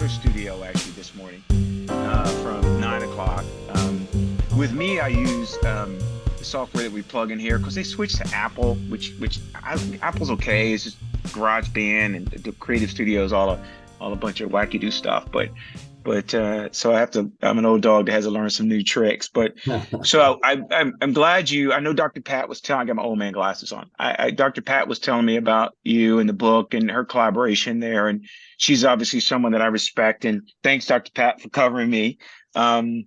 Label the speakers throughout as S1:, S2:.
S1: her studio actually this morning from 9 o'clock. With me, I use the software that we plug in here because they switched to Apple, Apple's okay. It's just GarageBand and the Creative Studio is all a bunch of wacky do stuff. But so I have to. I'm an old dog that has to learn some new tricks. But so I'm glad you. I know Dr. Pat was telling. I got my old man glasses on. Dr. Pat was telling me about you and the book and her collaboration there, and she's obviously someone that I respect. And thanks, Dr. Pat, for covering me. Um,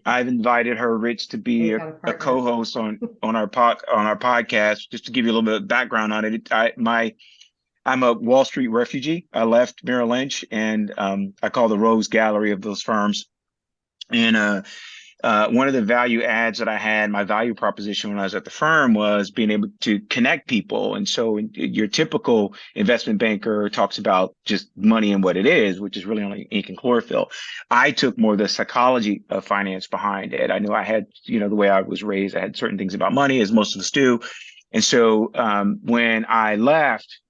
S1: I've invited her, Rich, to be
S2: We got a
S1: a
S2: partner.
S1: co-host on our podcast. Just to give you a little bit of background on it, I'm a Wall Street refugee. I left Merrill Lynch, and I call the Rose Gallery of those firms. And one of the value adds that I had, my value proposition when I was at the firm was being able to connect people. And so your typical investment banker talks about just money and what it is, which is really only ink and chlorophyll. I took more of the psychology of finance behind it. I knew I had, the way I was raised, I had certain things about money, as most of us do. And so when I left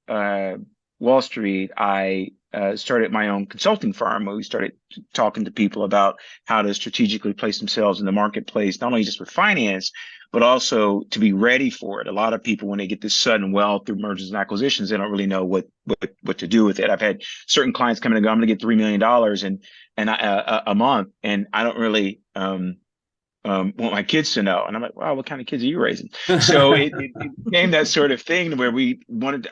S1: Wall Street, I started my own consulting firm where we started talking to people about how to strategically place themselves in the marketplace, not only just with finance, but also to be ready for it. A lot of people, when they get this sudden wealth through mergers and acquisitions, they don't really know what to do with it. I've had certain clients come in and go, "I'm going to get $3 million a month," and I don't really want my kids to know. And I'm like, wow, what kind of kids are you raising? So it became that sort of thing where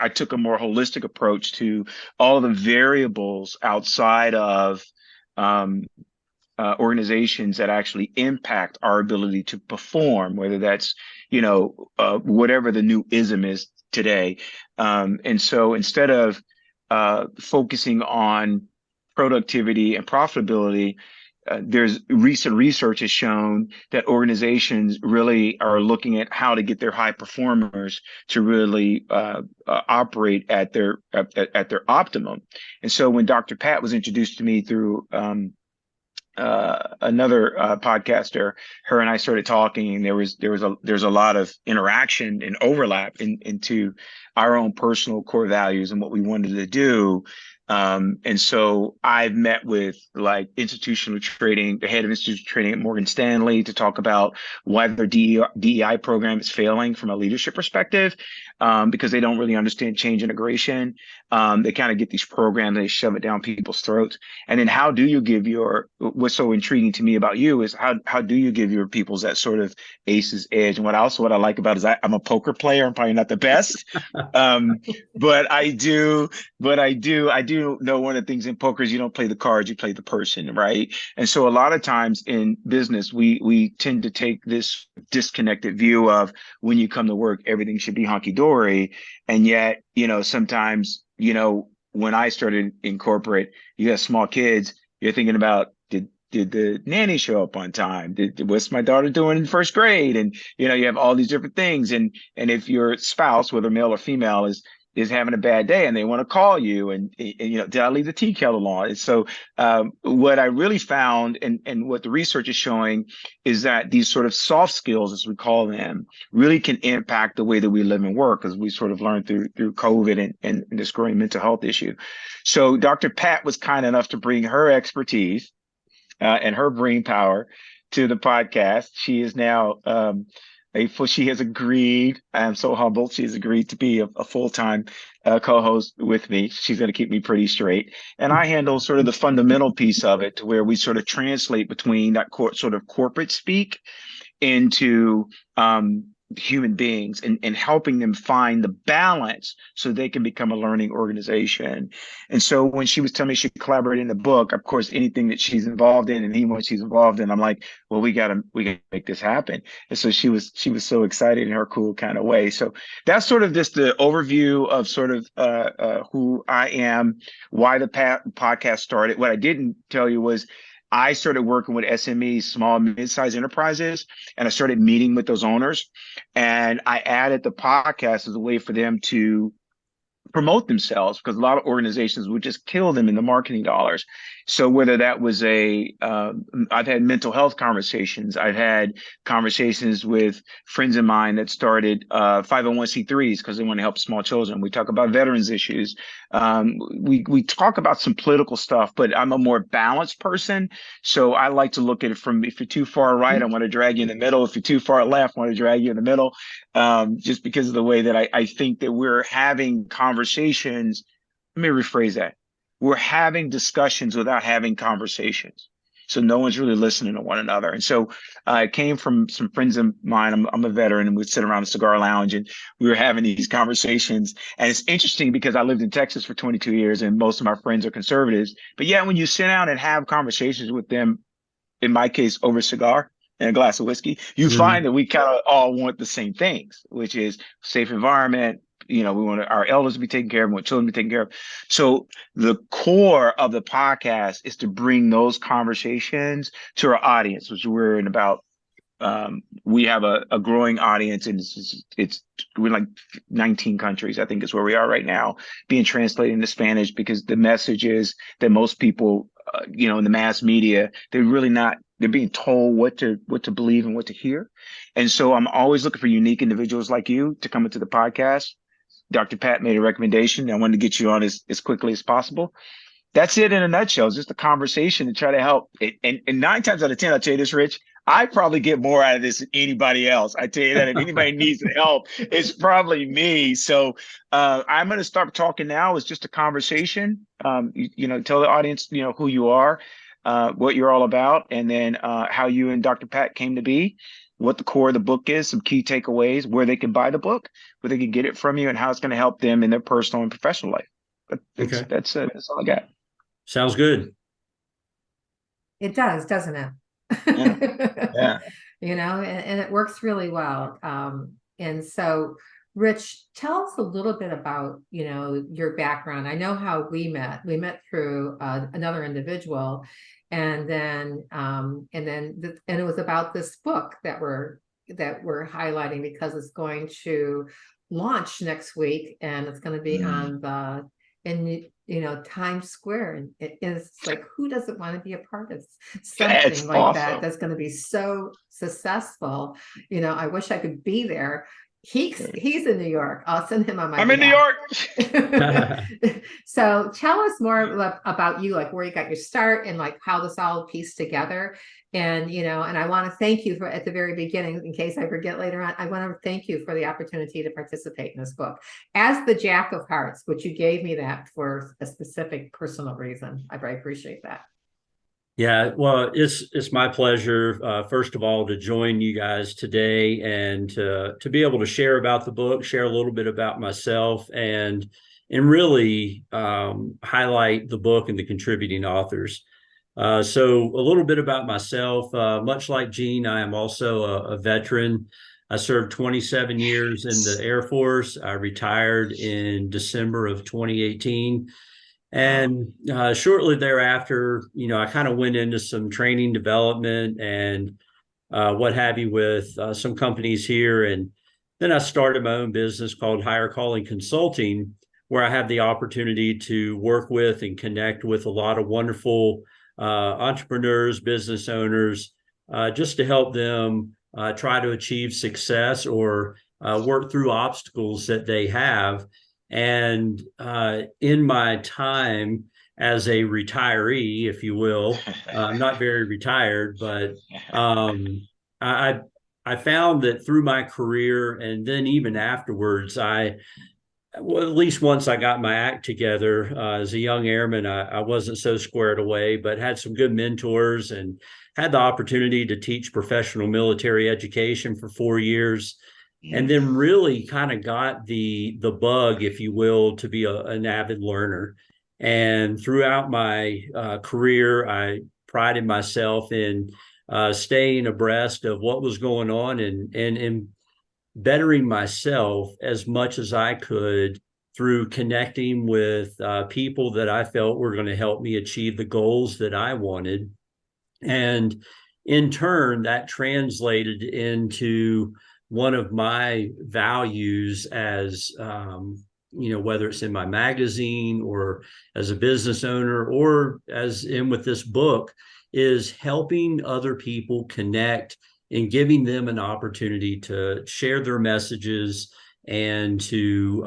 S1: I took a more holistic approach to all the variables outside of um, organizations that actually impact our ability to perform, whether that's, whatever the new ism is today. And so instead of focusing on productivity and profitability, there's recent research has shown that organizations really are looking at how to get their high performers to really operate at their optimum. And so when Dr. Pat was introduced to me through another podcaster, her and I started talking, and there's a lot of interaction and overlap into our own personal core values and what we wanted to do. And so I've met with like institutional trading, the head of institutional trading at Morgan Stanley, to talk about why their DEI program is failing from a leadership perspective, because they don't really understand change integration. They kind of get these programs, they shove it down people's throats. And then what's so intriguing to me about you is how do you give your peoples that sort of ace's edge? And what I like about it is I'm a poker player. I'm probably not the best. Um, but I do know one of the things in poker is you don't play the cards, you play the person, right? And so a lot of times in business, we tend to take this disconnected view of when you come to work, everything should be hunky dory. And yet, sometimes, when I started in corporate, you have small kids, you're thinking about did the nanny show up on time? What's my daughter doing in first grade? And you have all these different things. And if your spouse, whether male or female, is having a bad day and they want to call you and did I leave the tea kettle on? And so what I really found and what the research is showing is that these sort of soft skills, as we call them, really can impact the way that we live and work, as we sort of learned through COVID and this growing mental health issue. So Dr. Pat was kind enough to bring her expertise and her brain power to the podcast. She is now she has agreed. I am so humbled. She has agreed to be a full-time co-host with me. She's going to keep me pretty straight. And I handle sort of the fundamental piece of it, to where we sort of translate between that sort of corporate speak into human beings and helping them find the balance so they can become a learning organization. And so when she was telling me she collaborated in the book, of course, anything that she's involved in and anyone she's involved in, I'm like, well, we gotta make this happen. And so she was so excited in her cool kind of way. So that's sort of just the overview of sort of who I am, why the podcast started. What I didn't tell you was I started working with SMEs, small and mid-sized enterprises, and I started meeting with those owners. And I added the podcast as a way for them to promote themselves, because a lot of organizations would just kill them in the marketing dollars. So whether that was I've had mental health conversations. I've had conversations with friends of mine that started 501c3s because they want to help small children. We talk about veterans issues. We talk about some political stuff, but I'm a more balanced person. So I like to look at it from, if you're too far right, I want to drag you in the middle. If you're too far left, I want to drag you in the middle. Just because of the way that I think that we're having conversations. Let me rephrase that. We're having discussions without having conversations. So no one's really listening to one another. And so it came from some friends of mine. I'm a veteran, and we'd sit around a cigar lounge and we were having these conversations. And it's interesting because I lived in Texas for 22 years and most of my friends are conservatives. But yeah, when you sit down and have conversations with them, in my case, over a cigar and a glass of whiskey, you find that we kind of all want the same things, which is safe environment. We want our elders to be taken care of, we want children to be taken care of. So the core of the podcast is to bring those conversations to our audience, which we're in about. We have a growing audience, and we're like 19 countries, I think is where we are right now, being translated into Spanish, because the message is that most people, in the mass media, they're being told what to believe and what to hear. And so I'm always looking for unique individuals like you to come into the podcast. Dr. Pat made a recommendation. I wanted to get you on as quickly as possible. That's it in a nutshell. It's just a conversation to try to help. And 9 times out of 10, I'll tell you this, Rich, I probably get more out of this than anybody else. I tell you that if anybody needs help, it's probably me. So I'm going to start talking now. It's just a conversation. Tell the audience, who you are, what you're all about, and then how you and Dr. Pat came to be, what the core of the book is, some key takeaways, where they can buy the book, where they can get it from you, and how it's going to help them in their personal and professional life. But
S2: Okay.
S1: that's all I got.
S2: Sounds good.
S3: It does, doesn't it?
S1: Yeah. Yeah.
S3: And it works really well. And so, Rich, tell us a little bit about, your background. I know how we met. We met through another individual, and then it was about this book that we're highlighting because it's going to launch next week, and it's going to be on the in Times Square, and it's like, who doesn't want to be a part of
S1: That's
S3: something like that
S1: awesome.
S3: that's going to be so successful? I wish I could be there. He's in New York. I'll send him on my
S1: I'm in New
S3: behalf.
S1: York.
S3: So tell us more about you, like where you got your start and like how this all pieced together. And I want to thank you for at the very beginning, in case I forget later on, I want to thank you for the opportunity to participate in this book as the Jack of Hearts, which you gave me that for a specific personal reason. I very appreciate that.
S2: Yeah, well, it's my pleasure, first of all, to join you guys today and to be able to share about the book, share a little bit about myself, and really highlight the book and the contributing authors. So a little bit about myself. Much like Gene, I am also a veteran. I served 27 years in the Air Force. I retired in December of 2018. And shortly thereafter, I kind of went into some training development and what have you with some companies here. And then I started my own business called Higher Calling Consulting, where I have the opportunity to work with and connect with a lot of wonderful entrepreneurs, business owners, just to help them try to achieve success or work through obstacles that they have. And in my time as a retiree, if you will, I'm not very retired, but I I found that through my career and then even afterwards, well, at least once I got my act together as a young airman, I wasn't so squared away, but had some good mentors and had the opportunity to teach professional military education for 4 years, and then really kind of got the bug, if you will, to be an avid learner. And throughout my career, I prided myself in staying abreast of what was going on and bettering myself as much as I could through connecting with people that I felt were going to help me achieve the goals that I wanted. And in turn, that translated into one of my values as whether it's in my magazine or as a business owner or as in with this book, is helping other people connect and giving them an opportunity to share their messages and to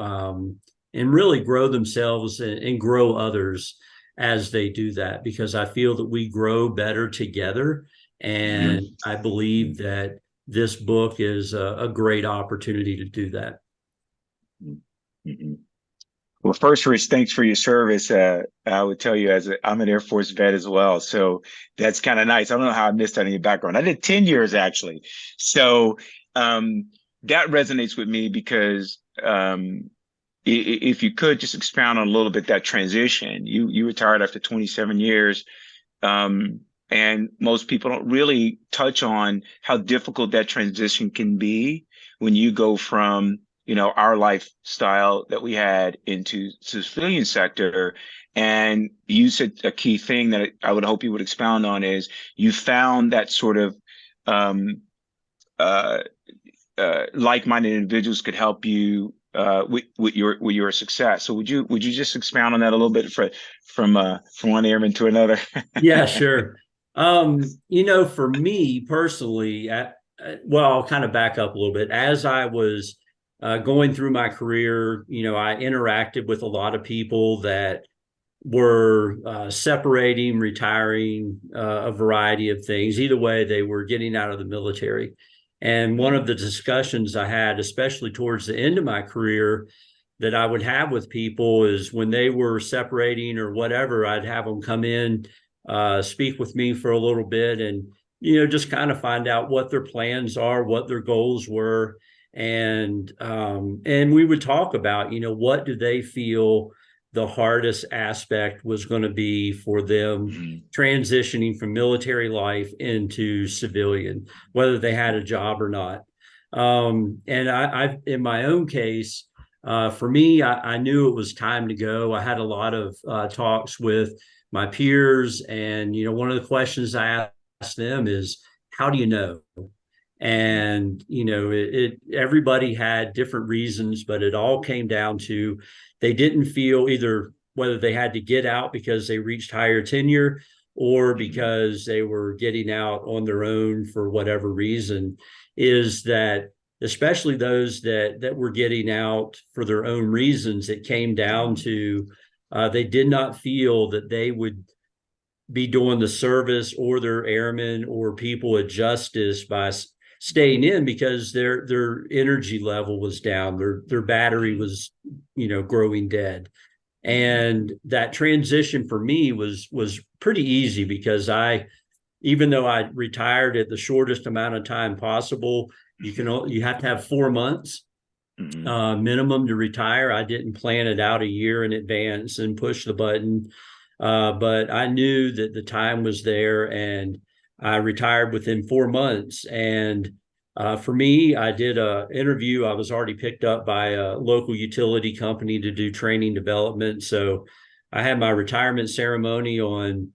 S2: and really grow themselves and grow others as they do that, because I feel that we grow better together. And I believe that this book is a great opportunity to do that.
S1: Mm-hmm. Well, first, Rich, thanks for your service. I would tell you, I'm an Air Force vet as well, so that's kind of nice. I don't know how I missed that in your background. I did 10 years actually, so that resonates with me because if you could just expound on a little bit that transition. You retired after 27 years, and most people don't really touch on how difficult that transition can be when you go from our lifestyle that we had into the civilian sector. And you said a key thing that I would hope you would expound on is you found that sort of um, uh, like-minded individuals could help you with your success. So would you just expound on that a little bit from one airman to another?
S2: Yeah, sure. For me personally, well, I'll kind of back up a little bit. As I was going through my career, I interacted with a lot of people that were separating, retiring, a variety of things. Either way, they were getting out of the military. And one of the discussions I had, especially towards the end of my career, that I would have with people is when they were separating or whatever, I'd have them come in, speak with me for a little bit, and just kind of find out what their plans are, what their goals were, and we would talk about what do they feel the hardest aspect was going to be for them transitioning from military life into civilian, whether they had a job or not. And I in my own case, for me, I knew it was time to go. I had a lot of talks with my peers, and one of the questions I asked them is, "How do you know?" And everybody had different reasons, but it all came down to they didn't feel either whether they had to get out because they reached higher tenure or because they were getting out on their own for whatever reason. Is that especially those that were getting out for their own reasons, it came down to they did not feel that they would be doing the service or their airmen or people a justice by staying in, because their energy level was down, their battery was growing dead. And that transition for me was pretty easy, because even though I retired at the shortest amount of time possible, you have to have 4 months minimum to retire. I didn't plan it out a year in advance and push the button, but I knew that the time was there, and I retired within 4 months. And for me, I did an interview. I was already picked up by a local utility company to do training development. So I had my retirement ceremony on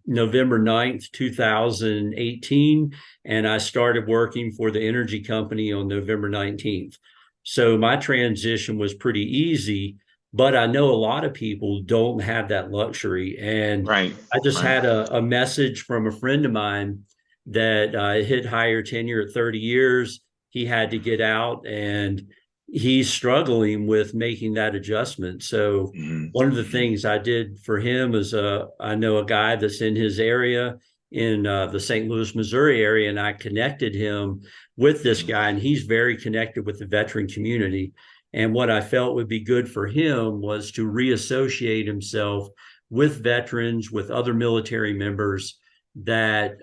S2: November 9th, 2018, and I started working for the energy company on November 19th. So my transition was pretty easy, but I know a lot of people don't have that luxury. And
S1: Right.
S2: I just had a message from a friend of mine that hit higher tenure at 30 years. He had to get out, and he's struggling with making that adjustment. So one of the things I did for him is I know a guy that's in his area in the St. Louis, Missouri area, and I connected him with this guy, and he's very connected with the veteran community. And what I felt would be good for him was to reassociate himself with veterans, with other military members that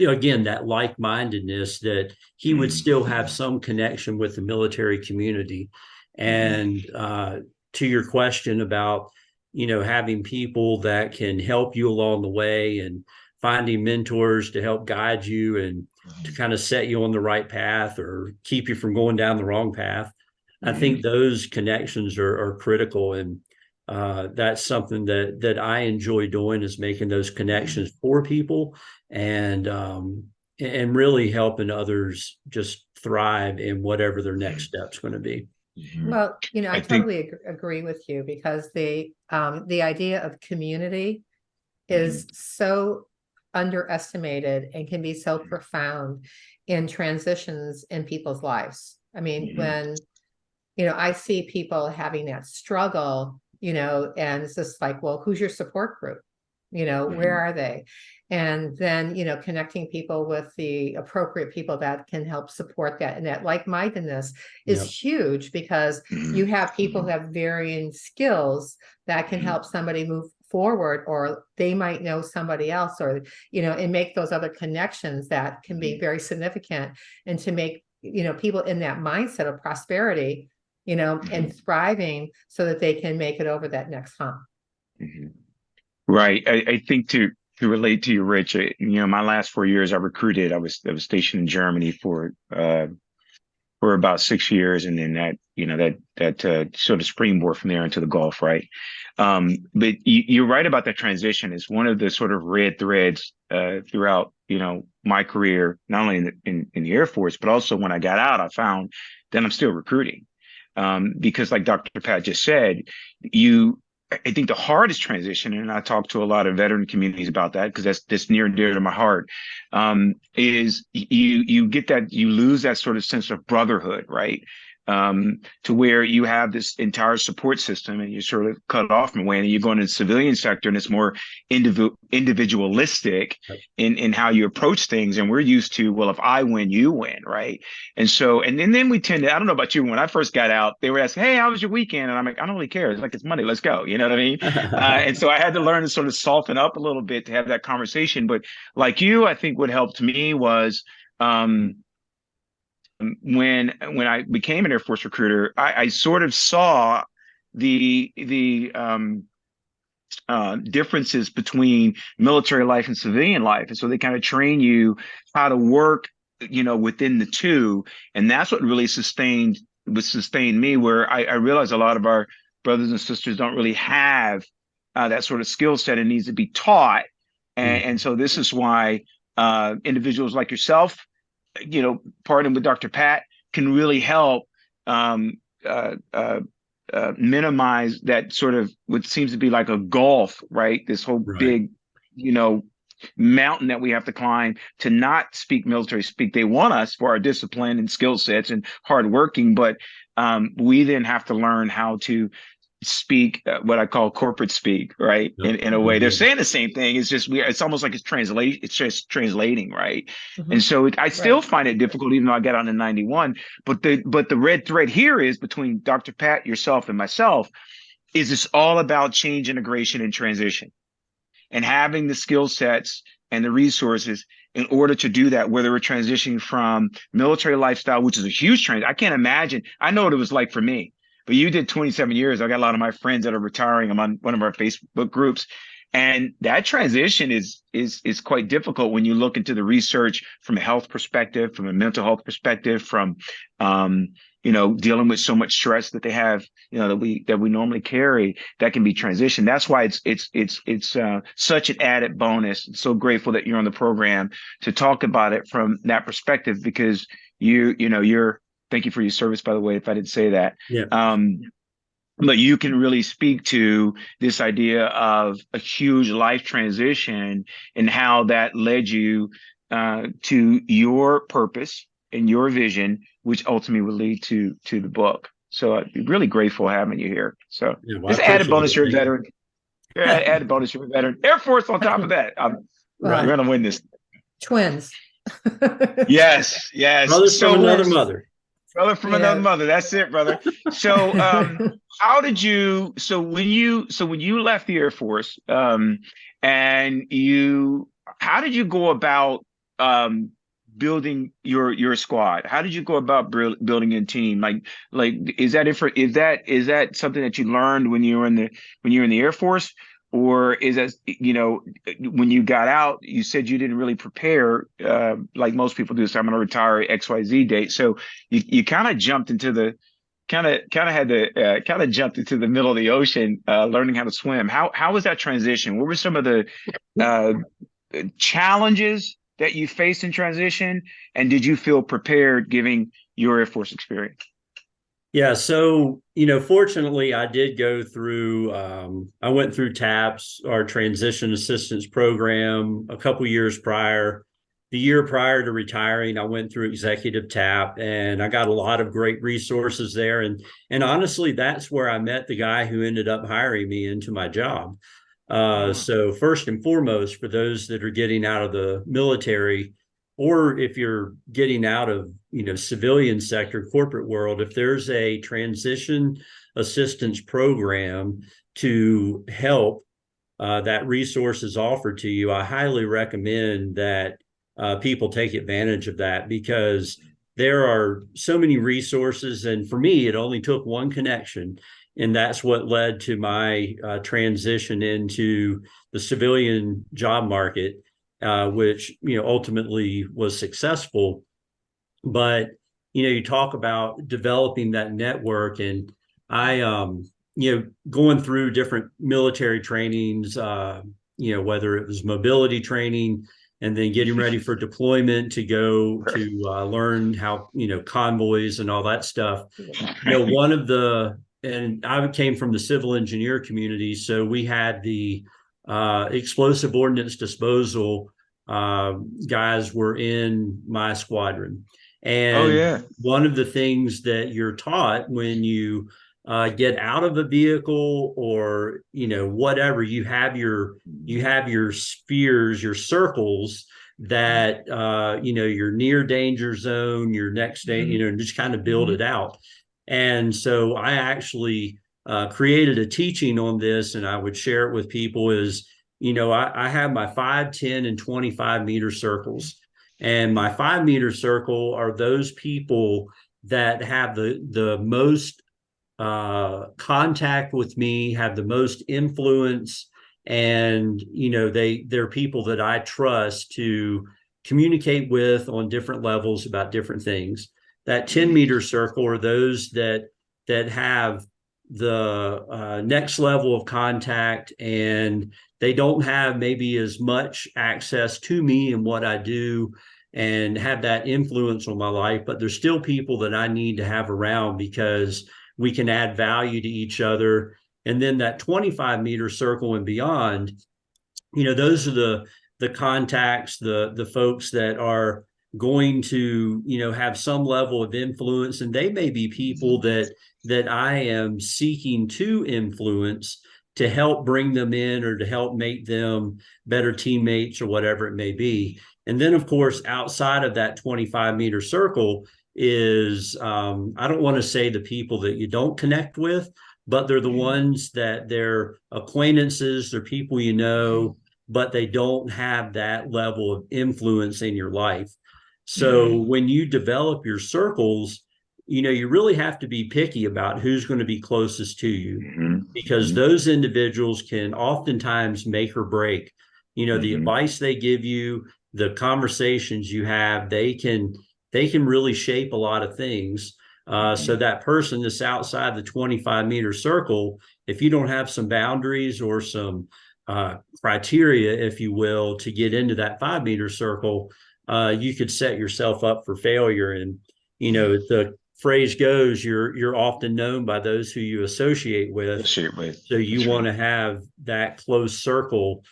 S2: again, that like-mindedness, that he would still have some connection with the military community. And to your question about having people that can help you along the way and finding mentors to help guide you and to kind of set you on the right path or keep you from going down the wrong path, I think those connections are critical. And that's something that I enjoy doing, is making those connections for people and really helping others just thrive in whatever their next step's going to be.
S3: Well, I
S1: I think.
S3: totally agree with you because the idea of community
S1: Mhm,
S3: is so underestimated and can be so profound in transitions in people's lives. I mean,
S1: mhm,
S3: when I see people having that struggle, and it's just like, well, who's your support group? Where
S1: mhm,
S3: are they? And then, connecting people with the appropriate people that can help support that. And that like-mindedness is
S2: Yep.
S3: huge because you
S1: mhm,
S3: have people who
S1: mhm,
S3: have varying skills that can
S1: mhm,
S3: help somebody move forward, or they might know somebody else, or, and make those other connections that can be
S1: mhm,
S3: very significant, and to make, people in that mindset of prosperity, and
S1: mhm,
S3: thriving so that they can make it over that next hump.
S1: mhm. Right. I think to relate to you, Rich, my last 4 years I recruited. I was stationed in Germany for about 6 years, and then that sort of springboard from there into the Gulf, right? But you're right about that transition. It's one of the sort of red threads throughout, my career, not only in the Air Force, but also when I got out, I found that I'm still recruiting. Because like Dr. Pat just said, you I think the hardest transition, and I talk to a lot of veteran communities about that because that's near and dear to my heart, is you lose that sort of sense of brotherhood, right? To where you have this entire support system and you're sort of cut off from way, and you go into the civilian sector and it's more individualistic in how you approach things. And we're used to, well, if I win, you win, right? And so, and then we tend to, I don't know about you, when I first got out, they were asking, hey, how was your weekend? And I'm like, I don't really care. It's like, it's Monday, let's go. You know what I mean? And so I had to learn to sort of soften up a little bit to have that conversation. But like you, I think what helped me was, um, when I became an Air Force recruiter, I sort of saw the differences between military life and civilian life, and so they kind of train you how to work, within the two, and that's what really sustained me. Where I realized a lot of our brothers and sisters don't really have that sort of skill set and needs to be taught, and
S2: Mhm.
S1: so this is why individuals like yourself, partnering with Dr. Pat, can really help um, uh, uh, minimize that sort of what seems to be like a gulf, right? This whole
S2: Right.
S1: big, you know, mountain that we have to climb to not speak military speak. They want us for our discipline and skill sets and hard working, but we then have to learn how to speak what I call corporate speak, right?
S2: Yep.
S1: In a way, they're
S2: Mhm.
S1: saying the same thing. It's just it's almost like it's just translating, right? And
S3: Mhm.
S1: so I still
S3: Right.
S1: find it difficult, even though I got on in '91. But the red thread here is between Dr. Pat, yourself, and myself is it's all about change, integration, and transition, and having the skill sets and the resources in order to do that, whether we're transitioning from military lifestyle, which is a huge transition. I can't imagine. I know what it was like for me, but you did 27 years. I got a lot of my friends that are retiring. I'm on one of our Facebook groups. And that transition is quite difficult when you look into the research from a health perspective, from a mental health perspective, from um, dealing with so much stress that they have, that we normally carry, that can be transitioned. That's why it's such an added bonus. I'm so grateful that you're on the program to talk about it from that perspective, because you're thank you for your service, by the way, if I didn't say that.
S2: Yeah.
S1: Um, but you can really speak to this idea of a huge life transition and how that led you to your purpose and your vision, which ultimately would lead to the book. So I'm really grateful having you here. So
S2: Yeah. Well, I
S1: this added
S2: appreciate
S1: bonus,
S2: it.
S1: you're a
S2: Thank
S1: veteran. You're added bonus, you're a veteran. Air Force on top of that.
S2: Right.
S3: Well,
S1: We're gonna win this.
S3: twins.
S1: Yes, yes.
S2: Brothers from
S1: So
S2: another
S3: Twins.
S2: mother.
S1: brother from another
S3: Yeah.
S1: mother. That's it, brother. So, how did you? So when you left the Air Force, and how did you go about um building your squad? How did you go about building a team? Like is that something that you learned when you were in the Air Force? Or is that, when you got out, you said you didn't really prepare like most people do. So I'm going to retire at XYZ date. So you kind of jumped into the kind of jumped into the middle of the ocean, learning how to swim. How was that transition? What were some of the uh, challenges that you faced in transition, and did you feel prepared, giving your Air Force experience?
S2: Yeah, so fortunately, I did go through. I went through TAPS, our transition assistance program, a couple years prior. The year prior to retiring, I went through executive TAP, and I got a lot of great resources there. And honestly, that's where I met the guy who ended up hiring me into my job.
S1: Oh,
S2: So first and foremost, for those that are getting out of the military, or if you're getting out of civilian sector corporate world, if there's a transition assistance program to help, that resource is offered to you, I highly recommend that people take advantage of that, because there are so many resources. And for me, it only took one connection. And that's what led to my transition into the civilian job market, which ultimately was successful. But you talk about developing that network, and I going through different military trainings, whether it was mobility training and then getting ready for deployment to go to learn how convoys and all that stuff.
S1: right.
S2: One of the and I came from the civil engineer community, so we had the explosive ordnance disposal guys were in my squadron.
S1: Oh
S2: And
S1: yeah.
S2: one of the things that you're taught when you get out of a vehicle, or whatever, you have your spheres, your circles, that your near danger zone, your next day, just kind of build it out. And so I actually created a teaching on this, and I would share it with people. Is I have my 5, 10, and 25-meter circles. And my 5-meter circle are those people that have the most contact with me, have the most influence, and they're people that I trust to communicate with on different levels about different things. That 10-meter circle are those that have the next level of contact, and they don't have maybe as much access to me and what I do and have that influence on my life, but there's still people that I need to have around because we can add value to each other. And then that 25-meter circle and beyond, those are the contacts, the folks that are going to have some level of influence, and they may be people that I am seeking to influence, to help bring them in or to help make them better teammates or whatever it may be. And then of course, outside of that 25-meter circle is I don't want to say the people that you don't connect with, but they're the ones that they're acquaintances, they're people but they don't have that level of influence in your life. So when you develop your circles, you really have to be picky about who's going to be closest to you, because those individuals can oftentimes make or break, the advice they give you, the conversations you have, they can really shape a lot of things. So that person that's outside the 25-meter circle, if you don't have some boundaries or some criteria, if you will, to get into that 5-meter circle, you could set yourself up for failure. And the phrase goes, you're often known by those who you associate with.
S1: Shit, wait.
S2: So you
S1: That's
S2: want
S1: right.
S2: to have that close circle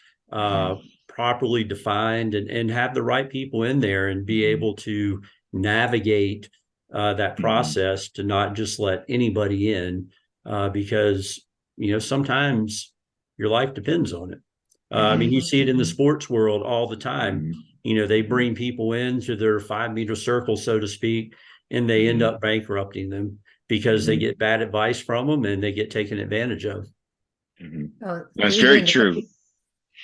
S2: properly defined, and have the right people in there, and be able to navigate that process, to not just let anybody in, because sometimes your life depends on it. I mean, you see it in the sports world all the time. They bring people into their 5-meter circle, so to speak, and they end up bankrupting them because they get bad advice from them and they get taken advantage of.
S3: Oh,
S1: That's
S3: even
S1: very
S3: in the
S1: true.
S3: even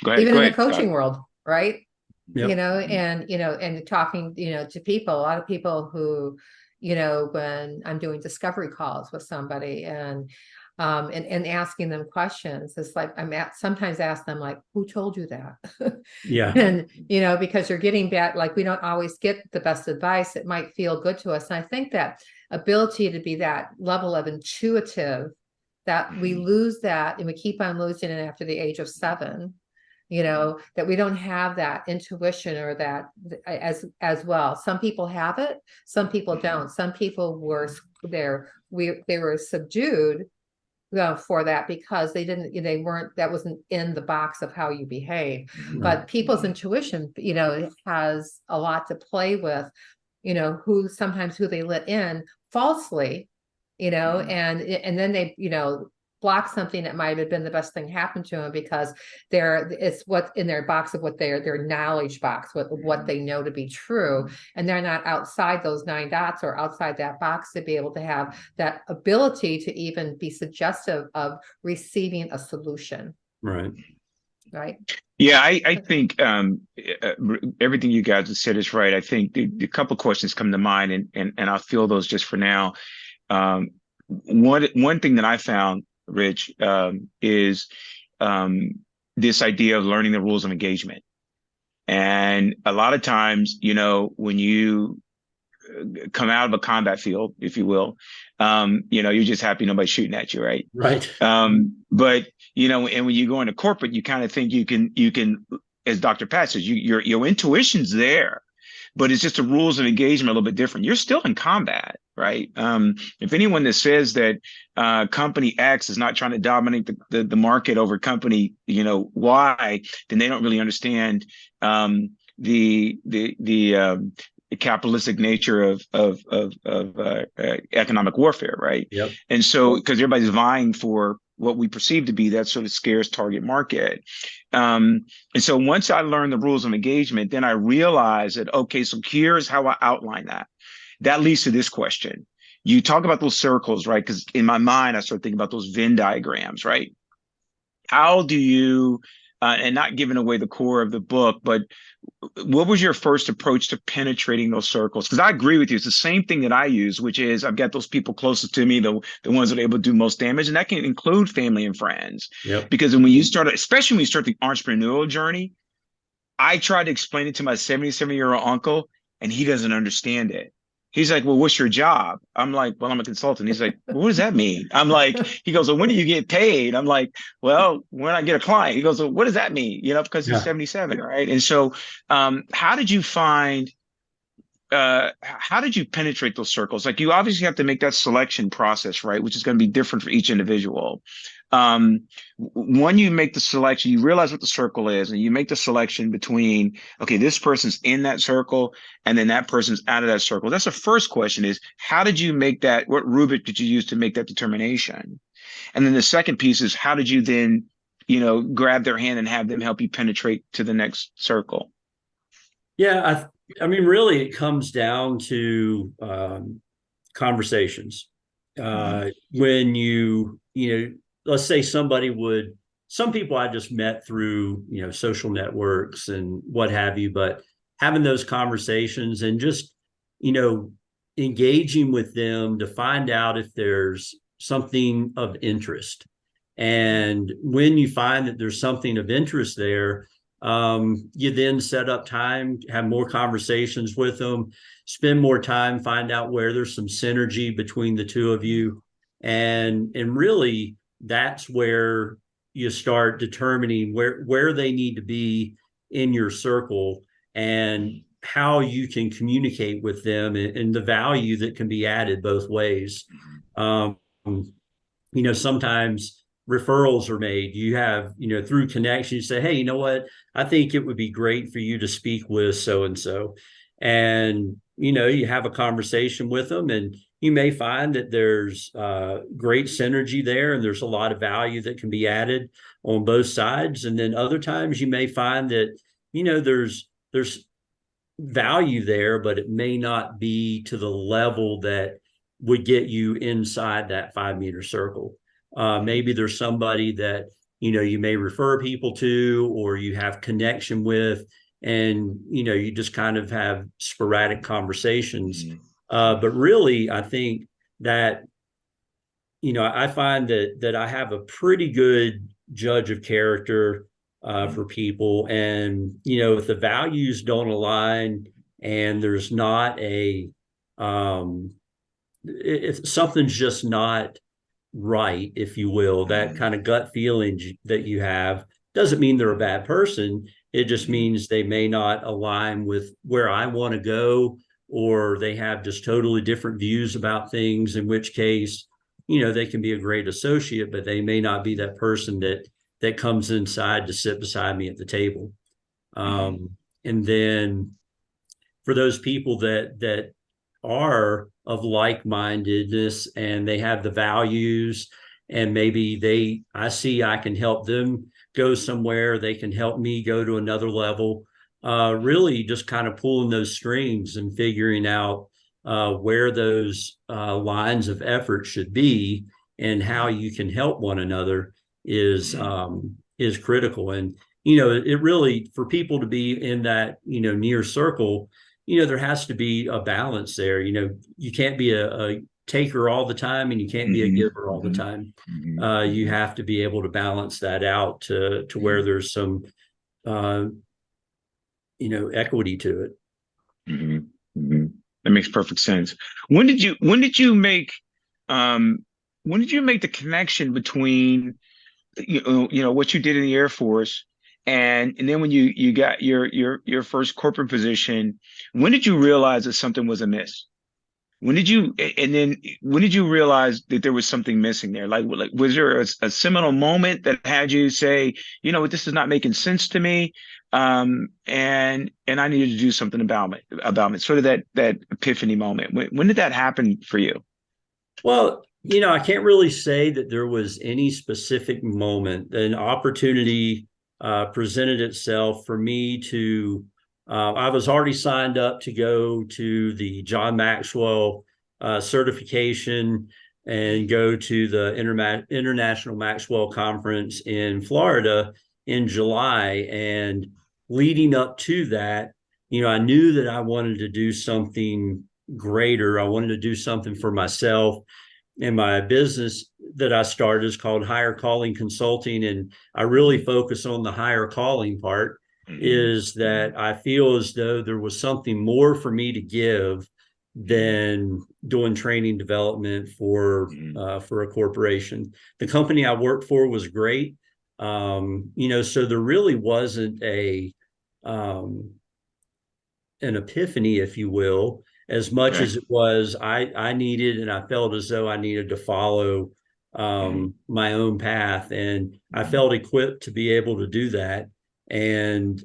S1: Go
S3: in the
S1: ahead, Scott.
S3: coaching world, right?
S2: Yep.
S3: And talking, to people, a lot of people who, when I'm doing discovery calls with somebody, and asking them questions, it's like sometimes ask them like, who told you that?
S2: Yeah.
S3: And because you're getting back, like, we don't always get the best advice. It might feel good to us. And I think that ability to be that level of intuitive, that we lose that, and we keep on losing it after the age of 7, that we don't have that intuition or that as well. Some people have it, some people don't. Some people they were subdued for that because they weren't, that wasn't in the box of how you behave. But people's intuition, has a lot to play with, who they let in falsely, and then they, block something that might have been the best thing happened to them because it's what's in their box of what their knowledge box, what they know to be true. And they're not outside those 9 dots or outside that box to be able to have that ability to even be suggestive of receiving a solution.
S2: Right.
S3: Right.
S1: Yeah, I think everything you guys have said is right. I think the couple of questions come to mind, and I'll fill those just for now. One thing that I found, Rich, is this idea of learning the rules of engagement. And a lot of times, when you come out of a combat field, if you will, you're just happy nobody's shooting at you, right?
S2: Right.
S1: But and when you go into corporate, you kind of think you can, as Dr. Pat says, your intuition's there, but it's just the rules of engagement a little bit different. You're still in combat, right? If anyone that says that company X is not trying to dominate the market over company, Y, then they don't really understand the capitalistic nature of economic warfare, right?
S2: Yep.
S1: And so, because everybody's vying for what we perceive to be that sort of scarce target market. And so once I learned the rules of engagement, then I realized that, okay, so here's how I outline that. That leads to this question. You talk about those circles, right? Because in my mind, I start thinking about those Venn diagrams, right? How do you, and not giving away the core of the book, but what was your first approach to penetrating those circles? Because I agree with you. It's the same thing that I use, which is I've got those people closest to me, the ones that are able to do most damage. And that can include family and friends.
S2: Yep.
S1: Because when you start, especially when you start the entrepreneurial journey, I tried to explain it to my 77-year-old uncle, and he doesn't understand it. He's like, well, what's your job? I'm like, well, I'm a consultant. He's like, well, what does that mean? I'm like, he goes, well, when do you get paid? I'm like, well, when I get a client. He goes, well, what does that mean? Because he's 77, right? And so how did you penetrate those circles? Like, you obviously have to make that selection process, right? Which is going to be different for each individual. When you make the selection, you realize what the circle is, and you make the selection between, okay, this person's in that circle, and then that person's out of that circle. That's the first question: is how did you make that? What rubric did you use to make that determination? And then the second piece is, how did you then, grab their hand and have them help you penetrate to the next circle?
S2: Yeah, I mean, really, it comes down to conversations. When let's say some people I just met through, social networks and what have you, but having those conversations and just, engaging with them to find out if there's something of interest. And when you find that there's something of interest there, you then set up time, have more conversations with them, spend more time, find out where there's some synergy between the two of you. And really, that's where you start determining where they need to be in your circle and how you can communicate with them and the value that can be added both ways. Sometimes referrals are made. You have, through connection, you say, hey, you know what? I think it would be great for you to speak with so-and-so. And, you have a conversation with them, and you may find that there's great synergy there, and there's a lot of value that can be added on both sides. And then other times you may find that, there's value there, but it may not be to the level that would get you inside that 5-meter circle. Maybe there's somebody that, you may refer people to, or you have connection with, and, you just kind of have sporadic conversations. But really, I think that, I find that I have a pretty good judge of character for people. And, if the values don't align and there's not if something's just not right, if you will, that kind of gut feeling that you have Doesn't mean they're a bad person. It just means they may not align with where I want to go, or they have just totally different views about things, in which case, they can be a great associate, but they may not be that person that comes inside to sit beside me at the table. And then for those people that are of like-mindedness and they have the values, and maybe I see I can help them go somewhere, they can help me go to another level, really just kind of pulling those strings and figuring out where those lines of effort should be and how you can help one another is critical. And it really, for people to be in that near circle, there has to be a balance there. You can't be a taker all the time, and you can't be a giver all the time. You have to be able to balance that out to where there's some equity to it.
S1: That makes perfect sense. When did you make the connection between what you did in the Air Force and then when you got your first corporate position? When did you realize that something was amiss? When did you realize that there was something missing there? Like was there a seminal moment that had you say, this is not making sense to me, and I needed to do something about it? Sort of that epiphany moment. When did that happen for you?
S2: Well, I can't really say that there was any specific moment. An opportunity presented itself for me to. I was already signed up to go to the John Maxwell certification and go to the International Maxwell Conference in Florida in July. And leading up to that, I knew that I wanted to do something greater. I wanted to do something for myself. And my business that I started is called Higher Calling Consulting. And I really focus on the higher calling part. Is that I feel as though there was something more for me to give than doing training development for a corporation. The company I worked for was great. So there really wasn't an epiphany, if you will, as much as it was I needed, and I felt as though I needed to follow my own path, and I felt equipped to be able to do that. And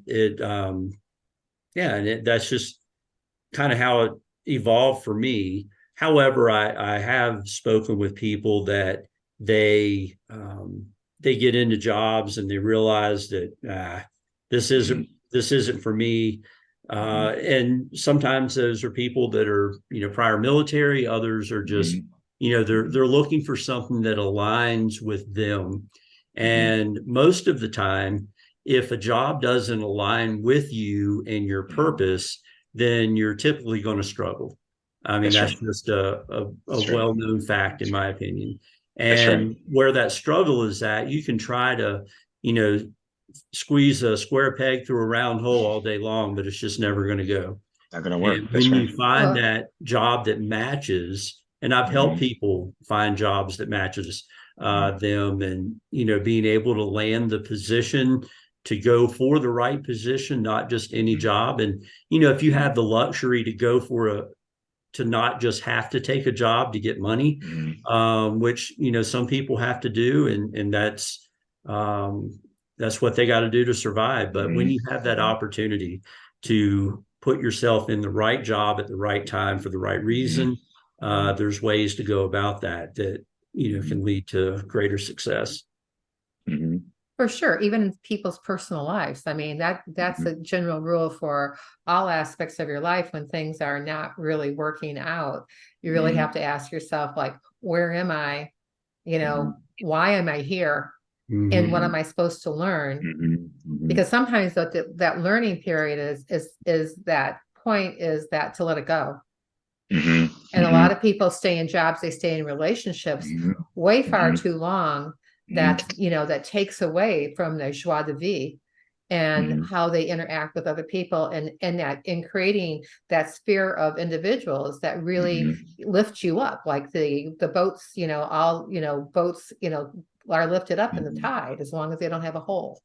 S2: that's just kind of how it evolved for me. However, I have spoken with people that they get into jobs and they realize that this isn't for me. And sometimes those are people that are prior military. Others are just they're looking for something that aligns with them. And most of the time, if a job doesn't align with you and your purpose, then you're typically going to struggle. I mean, that's just a well-known fact, in my opinion. And where that struggle is at, you can try to, squeeze a square peg through a round hole all day long, but it's just never going to go.
S1: Not going to work.
S2: And when you find that job that matches, and I've helped people find jobs that matches them, and being able to land the position to go for the right position, not just any job. And if you have the luxury to go to not just have to take a job to get money, which some people have to do, and that's what they got to do to survive. But when you have that opportunity to put yourself in the right job at the right time for the right reason, there's ways to go about that can lead to greater success.
S3: For sure, even in people's personal lives. I mean, that's a general rule for all aspects of your life. When things are not really working out, you really have to ask yourself, like, where am I? Why am I here? And what am I supposed to learn? Because sometimes that learning period is that point, is that to let it go. And a lot of people stay in jobs, they stay in relationships way far too long. That that takes away from the joie de vivre and how they interact with other people, and that in creating that sphere of individuals that really lift you up, like the boats, boats, are lifted up in the
S1: Mhm.
S3: tide as long as they don't have a hole.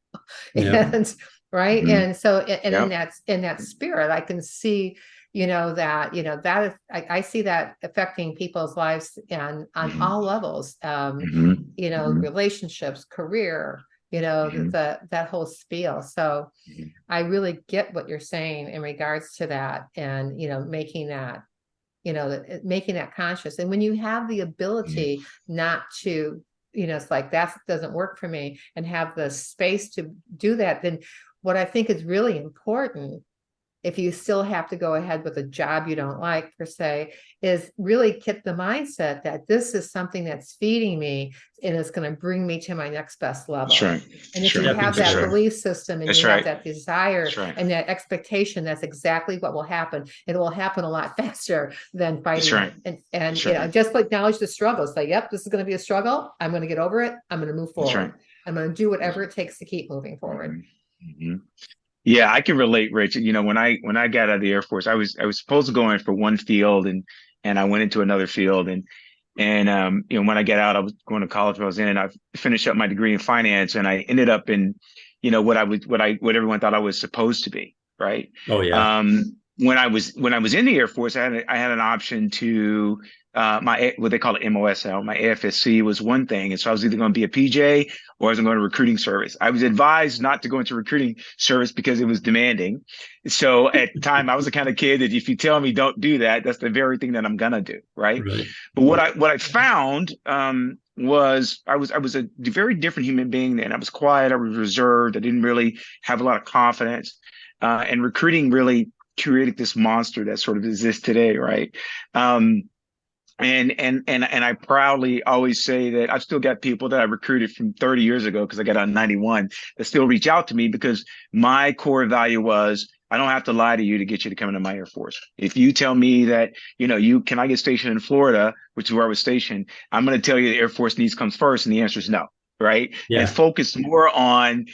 S2: Yeah.
S3: And right.
S1: Mhm.
S3: And so, and
S1: Yep.
S3: in that spirit, I can see, that, that is, I see that affecting people's lives and on
S1: Mhm.
S3: all levels,
S1: Mhm. Mhm.
S3: relationships, career,
S1: Mhm.
S3: that whole spiel. So
S1: Mhm.
S3: I really get what you're saying in regards to that, and, making that conscious. And when you have the
S1: Mhm.
S3: ability not to, it's like that doesn't work for me, and have the space to do that, then what I think is really important, if you still have to go ahead with a job you don't like per se, is really get the mindset that this is something that's feeding me and it's going to bring me to my next best
S1: That's
S3: level.
S1: right.
S3: And
S1: That's
S3: if you
S1: right.
S2: Stepping
S3: have
S1: That's
S3: that
S1: right.
S2: stone.
S3: belief system and you
S1: That's
S3: have
S1: right.
S3: that desire
S1: That's right.
S3: and that expectation, that's exactly what will happen. It will happen a lot faster than
S1: That's
S3: fighting
S1: right.
S3: it. And
S1: That's right.
S3: just acknowledge the struggle. Say, yep, this is going to be a struggle. I'm going to get over it. I'm going to move
S1: That's right.
S3: forward. I'm going to do whatever it takes to keep moving forward.
S1: Mhm. Mhm. Yeah, I can relate, Rich. When I got out of the Air Force, I was supposed to go in for one field, and I went into another field, and when I got out, I was going to college. I was in, and I finished up my degree in finance, and I ended up in, what everyone thought I was supposed to be, right?
S2: Oh yeah.
S1: When I was in the Air Force, I had an option to my what they call it MOSL. My AFSC was one thing, and so I was either going to be a PJ or I was going to recruiting service. I was advised not to go into recruiting service because it was demanding. So at the time, I was the kind of kid that if you tell me don't do that, that's the very thing that I'm gonna do, right?
S2: Right.
S1: But what I found was I was a very different human being then. I was quiet, I was reserved, I didn't really have a lot of confidence, and recruiting really created this monster that sort of exists today, right? Um, and I proudly always say that I've still got people that I recruited from 30 years ago because I got on 91 that still reach out to me because my core value was I don't have to lie to you to get you to come into my Air Force. If you tell me that, you can I get stationed in Florida, which is where I was stationed, I'm going to tell you the Air Force needs comes first, and the answer is no. Right. And
S2: Yeah.
S1: focus more on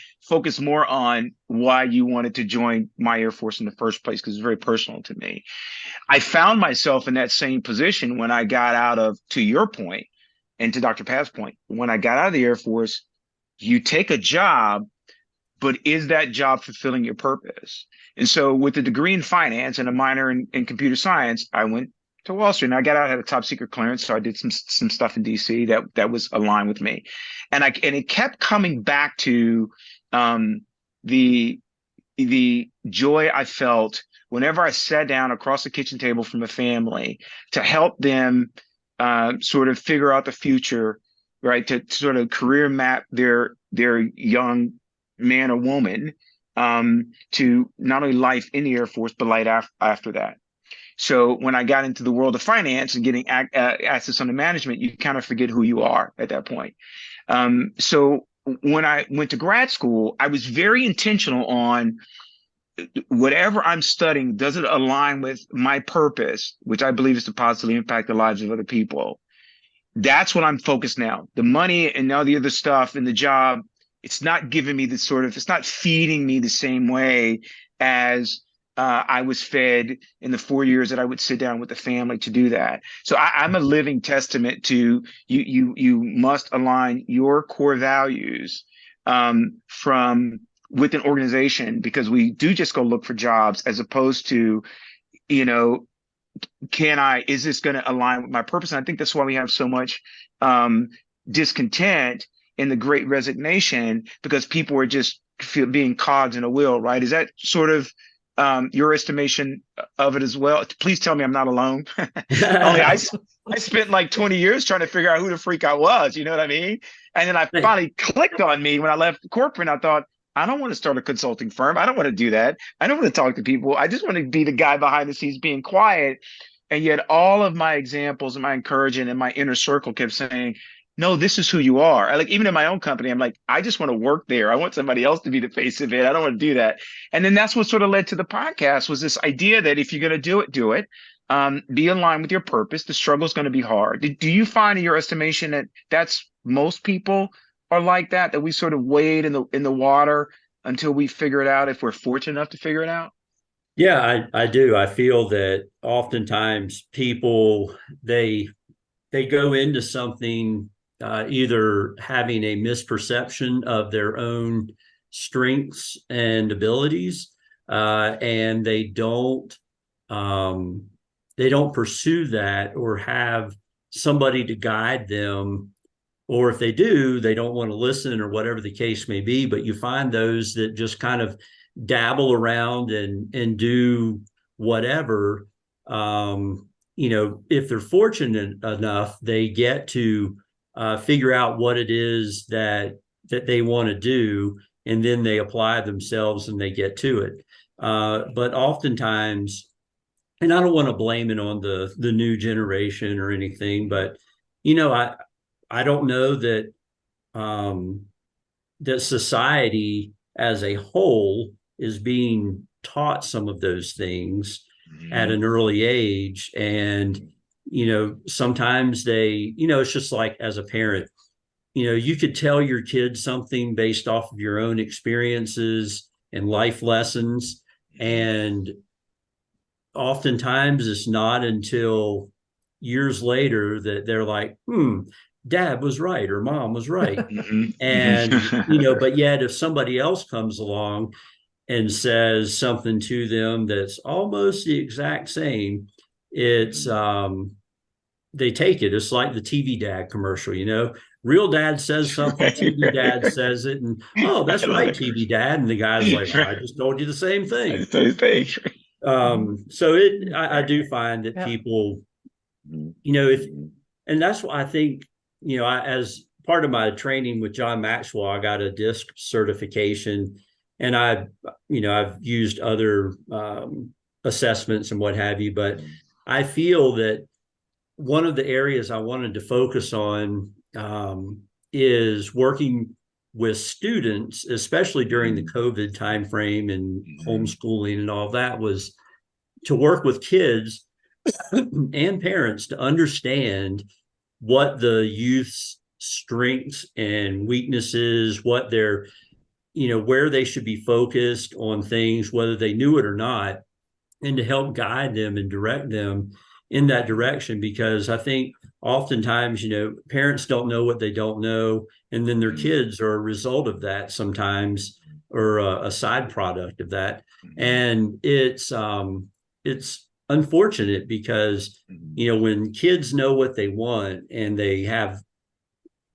S1: why you wanted to join my Air Force in the first place, because it's very personal to me. I found myself in that same position when I got out of, to your point, and to Dr. Pat's point, when I got out of the Air Force, you take a job, but is that job fulfilling your purpose? And so with a degree in finance and a minor in computer science, I went to Wall Street, and I got out, had a top secret clearance. So I did some stuff in DC that was aligned with me. And it kept coming back to um, the the joy I felt whenever I sat down across the kitchen table from a family to help them sort of figure out the future, right? To sort of career map their young man or woman to not only life in the Air Force, but life after that. So when I got into the world of finance and getting assets under management, you kind of forget who you are at that point. So when I went to grad school, I was very intentional on whatever I'm studying, does it align with my purpose, which I believe is to positively impact the lives of other people? That's what I'm focused now. The money and all the other stuff and the job, it's not giving me the it's not feeding me the same way as I was fed in the 4 years that I would sit down with the family to do that. So I'm a living testament to you must align your core values from with an organization, because we do just go look for jobs as opposed to, you know, is this going to align with my purpose? And I think that's why we have so much um, discontent in the great resignation, because people are just being cogs in a wheel, right? Is that sort of your estimation of it as well? Please tell me I'm not alone. Only I spent like 20 years trying to figure out who the freak I was. You know what I mean? And then I finally clicked on me when I left corporate. I thought, I don't want to start a consulting firm. I don't want to do that. I don't want to talk to people. I just want to be the guy behind the scenes being quiet. And yet all of my examples and my encouragement and my inner circle kept saying, no, this is who you are. Like, even in my own company, I'm like, I just want to work there. I want somebody else to be the face of it. I don't want to do that. And then that's what sort of led to the podcast, was this idea that if you're going to do it, do it. Be in line with your purpose. The struggle is going to be hard. Do you find, in your estimation, that that's most people are like that we sort of wade in the water until we figure it out, if we're fortunate enough to figure it out?
S2: Yeah, I do. I feel that oftentimes people they go into something either having a misperception of their own strengths and abilities, and they don't pursue that or have somebody to guide them, or if they do, they don't want to listen or whatever the case may be. But you find those that just kind of dabble around and do whatever. If they're fortunate enough, they get to figure out what it is that they want to do, and then they apply themselves and they get to it. But oftentimes, and I don't want to blame it on the new generation or anything, but I don't know that that society as a whole is being taught some of those things at an early age. And sometimes it's just like, as a parent, you could tell your kids something based off of your own experiences and life lessons, and oftentimes it's not until years later that they're like, dad was right or mom was right. And but yet if somebody else comes along and says something to them that's almost the exact same, it's they take it. It's like the TV dad commercial, real dad says something, TV dad says it, and oh, that's right, TV dad. And the guy's like, well, I just told you the same thing. So I do find that people, and that's what I think, as part of my training with John Maxwell, I got a DISC certification, and I've used other assessments and what have you, but I feel that one of the areas I wanted to focus on is working with students, especially during the COVID timeframe and homeschooling and all that, was to work with kids and parents to understand what the youth's strengths and weaknesses, what their, where they should be focused on things, whether they knew it or not, and to help guide them and direct them in that direction. Because I think oftentimes, parents don't know what they don't know, and then their kids are a result of that sometimes, or a side product of that. And it's unfortunate because, when kids know what they want and they have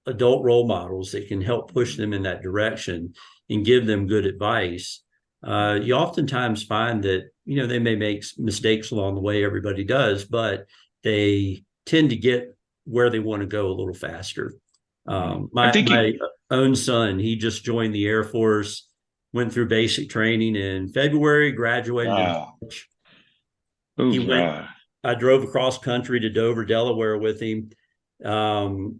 S2: adult role models that can help push them in that direction and give them good advice, you oftentimes find that, they may make mistakes along the way. Everybody does, but they tend to get where they want to go a little faster. My own son, he just joined the Air Force, went through basic training in February, graduated in March. I drove across country to Dover, Delaware with him. And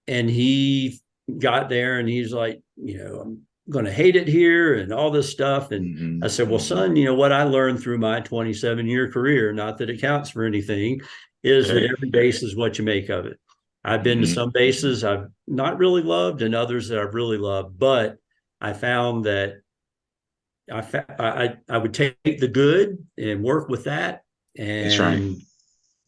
S2: he got there and he's like, I'm going to hate it here and all this stuff. And I said, well, son, what I learned through my 27-year career, not that it counts for anything, is that every base is what you make of it. I've been to some bases I've not really loved and others that I've really loved, but I found that I would take the good and work with that and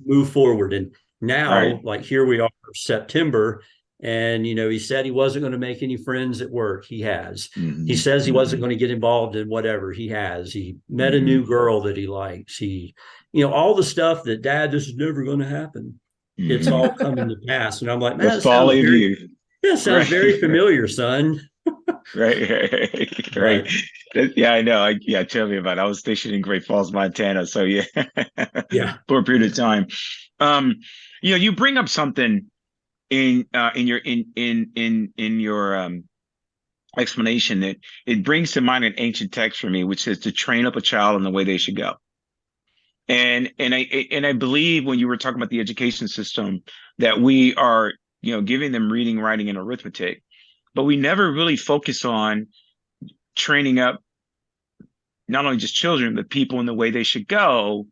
S2: move forward. And now, like, here we are, September, and he said he wasn't going to make any friends at work. He has. He says he wasn't going to get involved in whatever. He has. He met a new girl that he likes. He, all the stuff that, Dad, this is never going to happen. It's all coming to pass. And I'm like, man,
S1: the folly of youth.
S2: Yeah, sounds very familiar, son.
S1: Right. Yeah, I know. Tell me about it. I was stationed in Great Falls, Montana. So yeah, for a period of time. You bring up something in your explanation that it brings to mind an ancient text for me, which says to train up a child in the way they should go. And I believe when you were talking about the education system that we are, giving them reading, writing, and arithmetic, but we never really focus on training up not only just children, but people in the way they should go.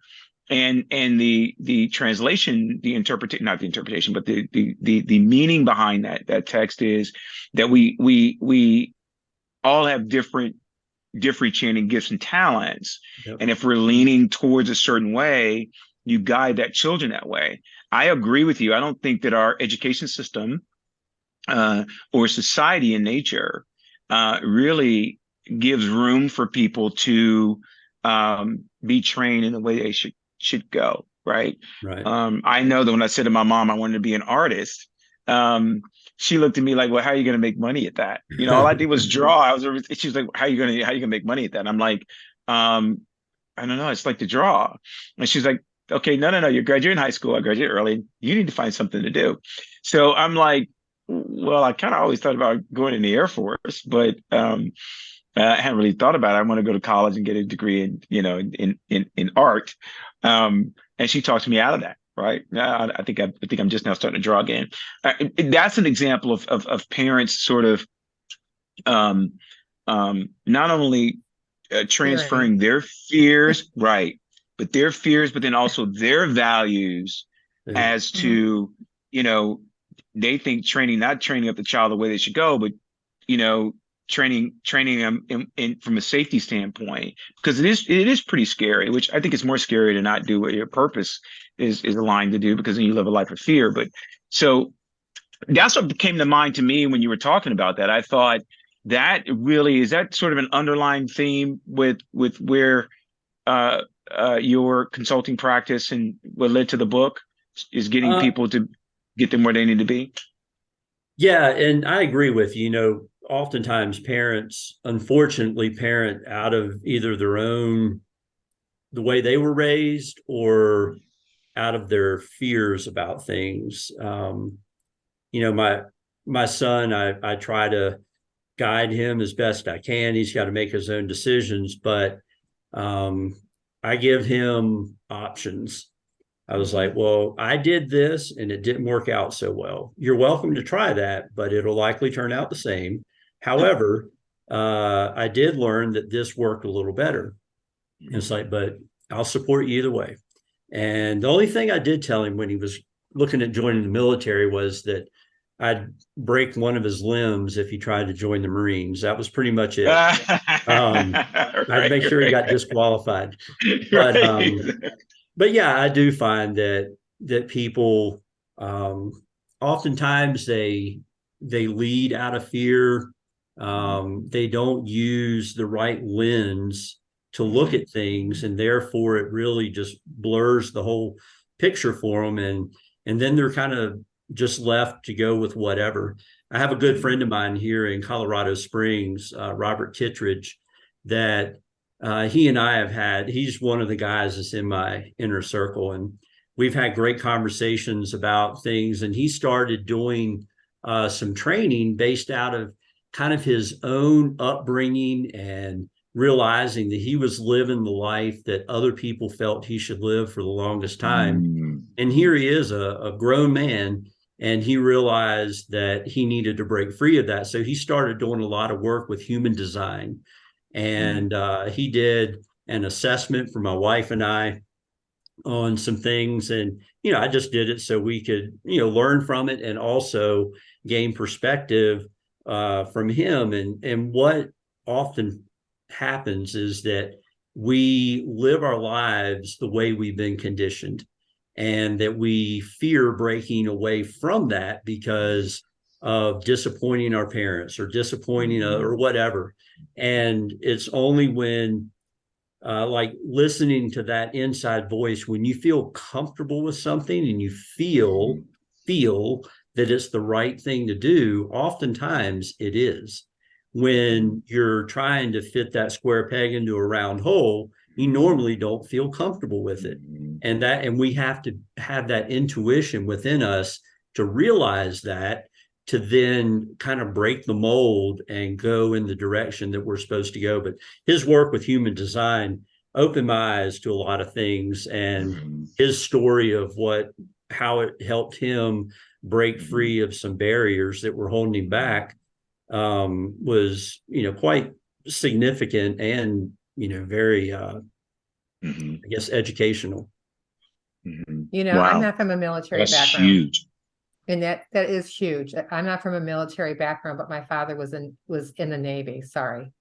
S1: And the translation, not the interpretation, but the meaning behind that text is that we all have different differentiating gifts and talents. Yep. And if we're leaning towards a certain way, you guide that children that way. I agree with you. I don't think that our education system or society in nature really gives room for people to be trained in the way they should go, right?
S2: Right.
S1: I know that when I said to my mom I wanted to be an artist, um, she looked at me like, "Well, how are you going to make money at that?" You know, all I did was draw. She was like, how are you going to make money at that?" And I'm like, um, "I don't know. It's like to draw." And she's like, "Okay, no. You're graduating high school. I graduated early. You need to find something to do." So I'm like, "Well, I kind of always thought about going in the Air Force, but I hadn't really thought about it. I want to go to college and get a degree in, in art." And she talked me out of that. Right. I think I'm just now starting to draw again. That's an example of parents sort of um, not only
S3: Hearing.
S1: transferring their fears, right, but their fears, but then also their values
S2: Yeah.
S1: as
S3: Mhm.
S1: to, you know, they think not training up the child the way they should go, but you know, training them from a safety standpoint, because it is pretty scary, which I think it's more scary to not do what your purpose is aligned to do, because then you live a life of fear. But so that's what came to mind to me when you were talking about that. I thought that really is that sort of an underlying theme with where uh, your consulting practice and what led to the book is getting
S2: Uh,
S1: people to get them where they need to be.
S2: yeah, and I agree with you. You know, oftentimes parents, unfortunately, parent out of either their own, the way they were raised, or out of their fears about things. You know, my son, I try to guide him as best I can. He's got to make his own decisions, but um, I give him options. I was like,
S1: Mhm.
S2: well, I did this and it didn't work out so well. You're welcome to try that, but it'll likely turn out the same. However, I did learn that this worked a little better. And it's like, but I'll support you either way. And the only thing I did tell him when he was looking at joining the military was that I'd break one of his limbs if he tried to join the Marines. That was pretty much it. I'd
S1: Right,
S2: make sure he
S1: right,
S2: got disqualified. But
S1: right.
S2: but yeah, I do find that people um, oftentimes they lead out of fear. They don't use the right lens to look
S1: Mhm.
S2: at things, and therefore it really just blurs the whole picture for them, and then they're kind of just left to go with whatever. I have a good friend of mine here in Colorado Springs, Robert Kittredge, that he and I have had, he's one of the guys that's in my inner circle, and we've had great conversations about things. And he started doing some training based out of kind of his own upbringing and realizing that he was living the life that other people felt he should live for the longest time.
S1: Mhm.
S2: And here he is, a grown man, and he realized that he needed to break free of that. So he started doing a lot of work with human design,
S1: Mhm.
S2: and he did an assessment for my wife and I on some things. And I just did it so we could learn from it and also gain perspective from him. And what often happens is that we live our lives the way we've been conditioned, and that we fear breaking away from that because of disappointing our parents or disappointing or
S1: Mhm.
S2: whatever. And it's only when like listening to that inside voice, when you feel comfortable with something and you
S1: Mhm.
S2: feel that it's the right thing to do, oftentimes it is. When you're trying to fit that square peg into a round hole, you
S1: Mhm.
S2: normally don't feel comfortable with it.
S1: Mhm.
S2: And we have to have that intuition within us to realize that, to then kind of break the mold and go in the direction that we're supposed to go. But his work with human design opened my eyes to a lot of things, and
S1: Mhm.
S2: his story of how it helped him break
S1: Mhm.
S2: free of some barriers that were holding him back was quite significant, and very
S1: Mhm.
S2: I guess educational.
S1: Mhm.
S3: I'm
S1: Wow,
S3: not from a military
S1: that's
S3: background,
S1: huge.
S3: and that is huge. I'm not from a military background, but my father was in the Navy. Sorry.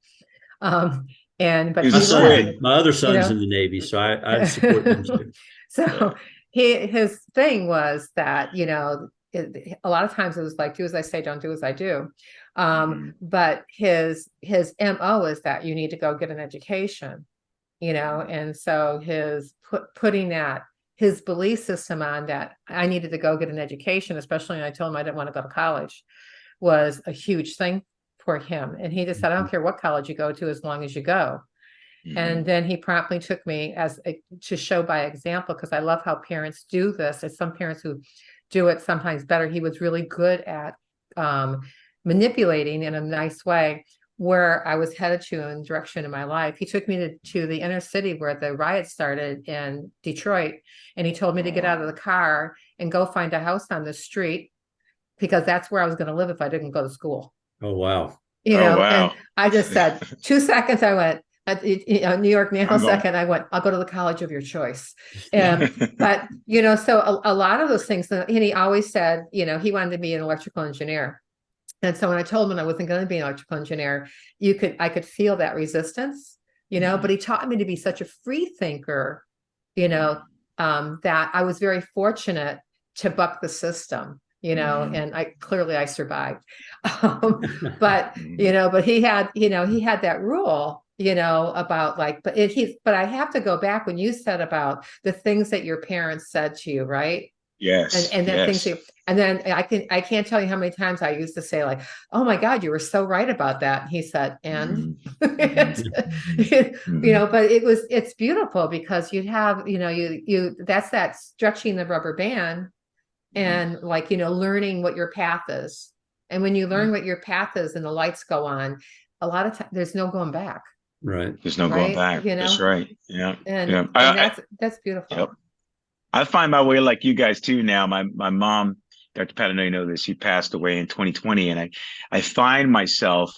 S3: Um, but
S1: He's a
S2: My
S3: he left,
S1: squid.
S2: son, my other
S3: you
S2: son's
S3: know.
S2: in the Navy, so I support them too.
S3: So his thing was that, a lot of times it was like, do as I say, don't do as I do.
S1: Mm-hmm.
S3: But his MO is that you need to go get an education, and so putting that, his belief system on that I needed to go get an education, especially when I told him I didn't want to go to college, was a huge thing for him. And he just said, I don't care what college you go to as long as you go. And then he promptly took me to show by example, because I love how parents do this. There's some parents who do it sometimes better. He was really good at manipulating in a nice way where I was headed to in direction in my life. He took me to the inner city where the riots started in Detroit. And he told me to get out of the car and go find a house on the street, because that's where I was going to live if I didn't go to school.
S2: Oh, wow.
S3: And I just said 2 seconds. I went, New York nanosecond, I went, I'll go to the college of your choice. But, so a lot of those things, and he always said, he wanted to be an electrical engineer. And so when I told him I wasn't going to be an electrical engineer, I could feel that resistance, but he taught me to be such a free thinker, that I was very fortunate to buck the system. And I survived. But he had that rule, about but I have to go back when you said about the things that your parents said to you, right?
S1: Yes.
S3: And then
S1: yes.
S3: and then I can't tell you how many times I used to say, like, oh my God, you were so right about that. And he said, and but it's beautiful, because you have, that's that stretching the rubber band, and learning what your path is. And when you learn what your path is and the lights go on, a lot of times there's no going back.
S2: Right.
S1: There's no going back. That's right. Yeah.
S3: And that's beautiful.
S1: Yep. I find my way like you guys too now. My mom, Dr. Pat, I know you know this, she passed away in 2020. And I find myself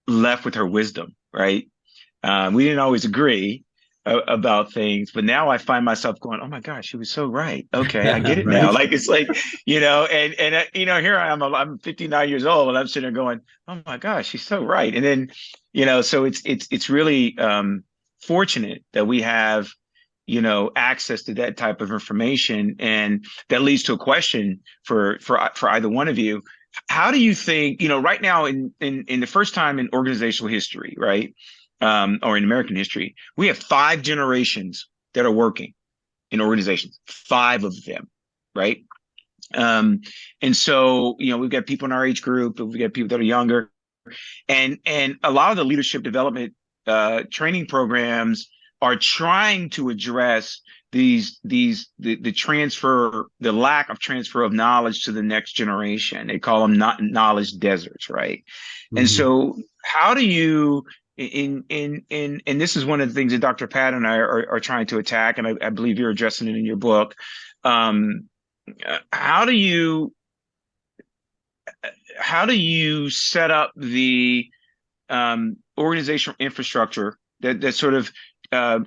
S1: left with her wisdom, right? We didn't always agree about things, but now I find myself going, oh my gosh, she was so right. Okay, I get it now. Like, it's like, and here I am, I'm 59 years old, and I'm sitting there going, oh my gosh, she's so right. And then, so it's really fortunate that we have, access to that type of information. And that leads to a question for either one of you. How do you think, right now in the first time in organizational history, right? Or in American history, we have 5 generations that are working in organizations, 5 of them, right? And so, we've got people in our age group, we've got people that are younger, and a lot of the leadership development training programs are trying to address the lack of transfer of knowledge to the next generation. They call them knowledge deserts, right? And so, how do you and this is one of the things that Dr. Pat and I are trying to attack, and I believe you're addressing it in your book. How do you set up the organizational infrastructure, that sort of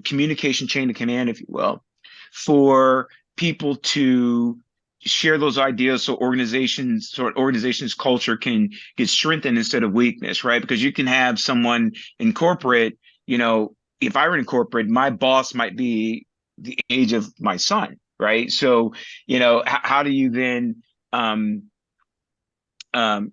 S1: communication chain of command, if you will, for people to share those ideas, so organizations culture can get strengthened instead of weakness, right? Because you can have someone in corporate, if I were in corporate, my boss might be the age of my son, right? So, how do you then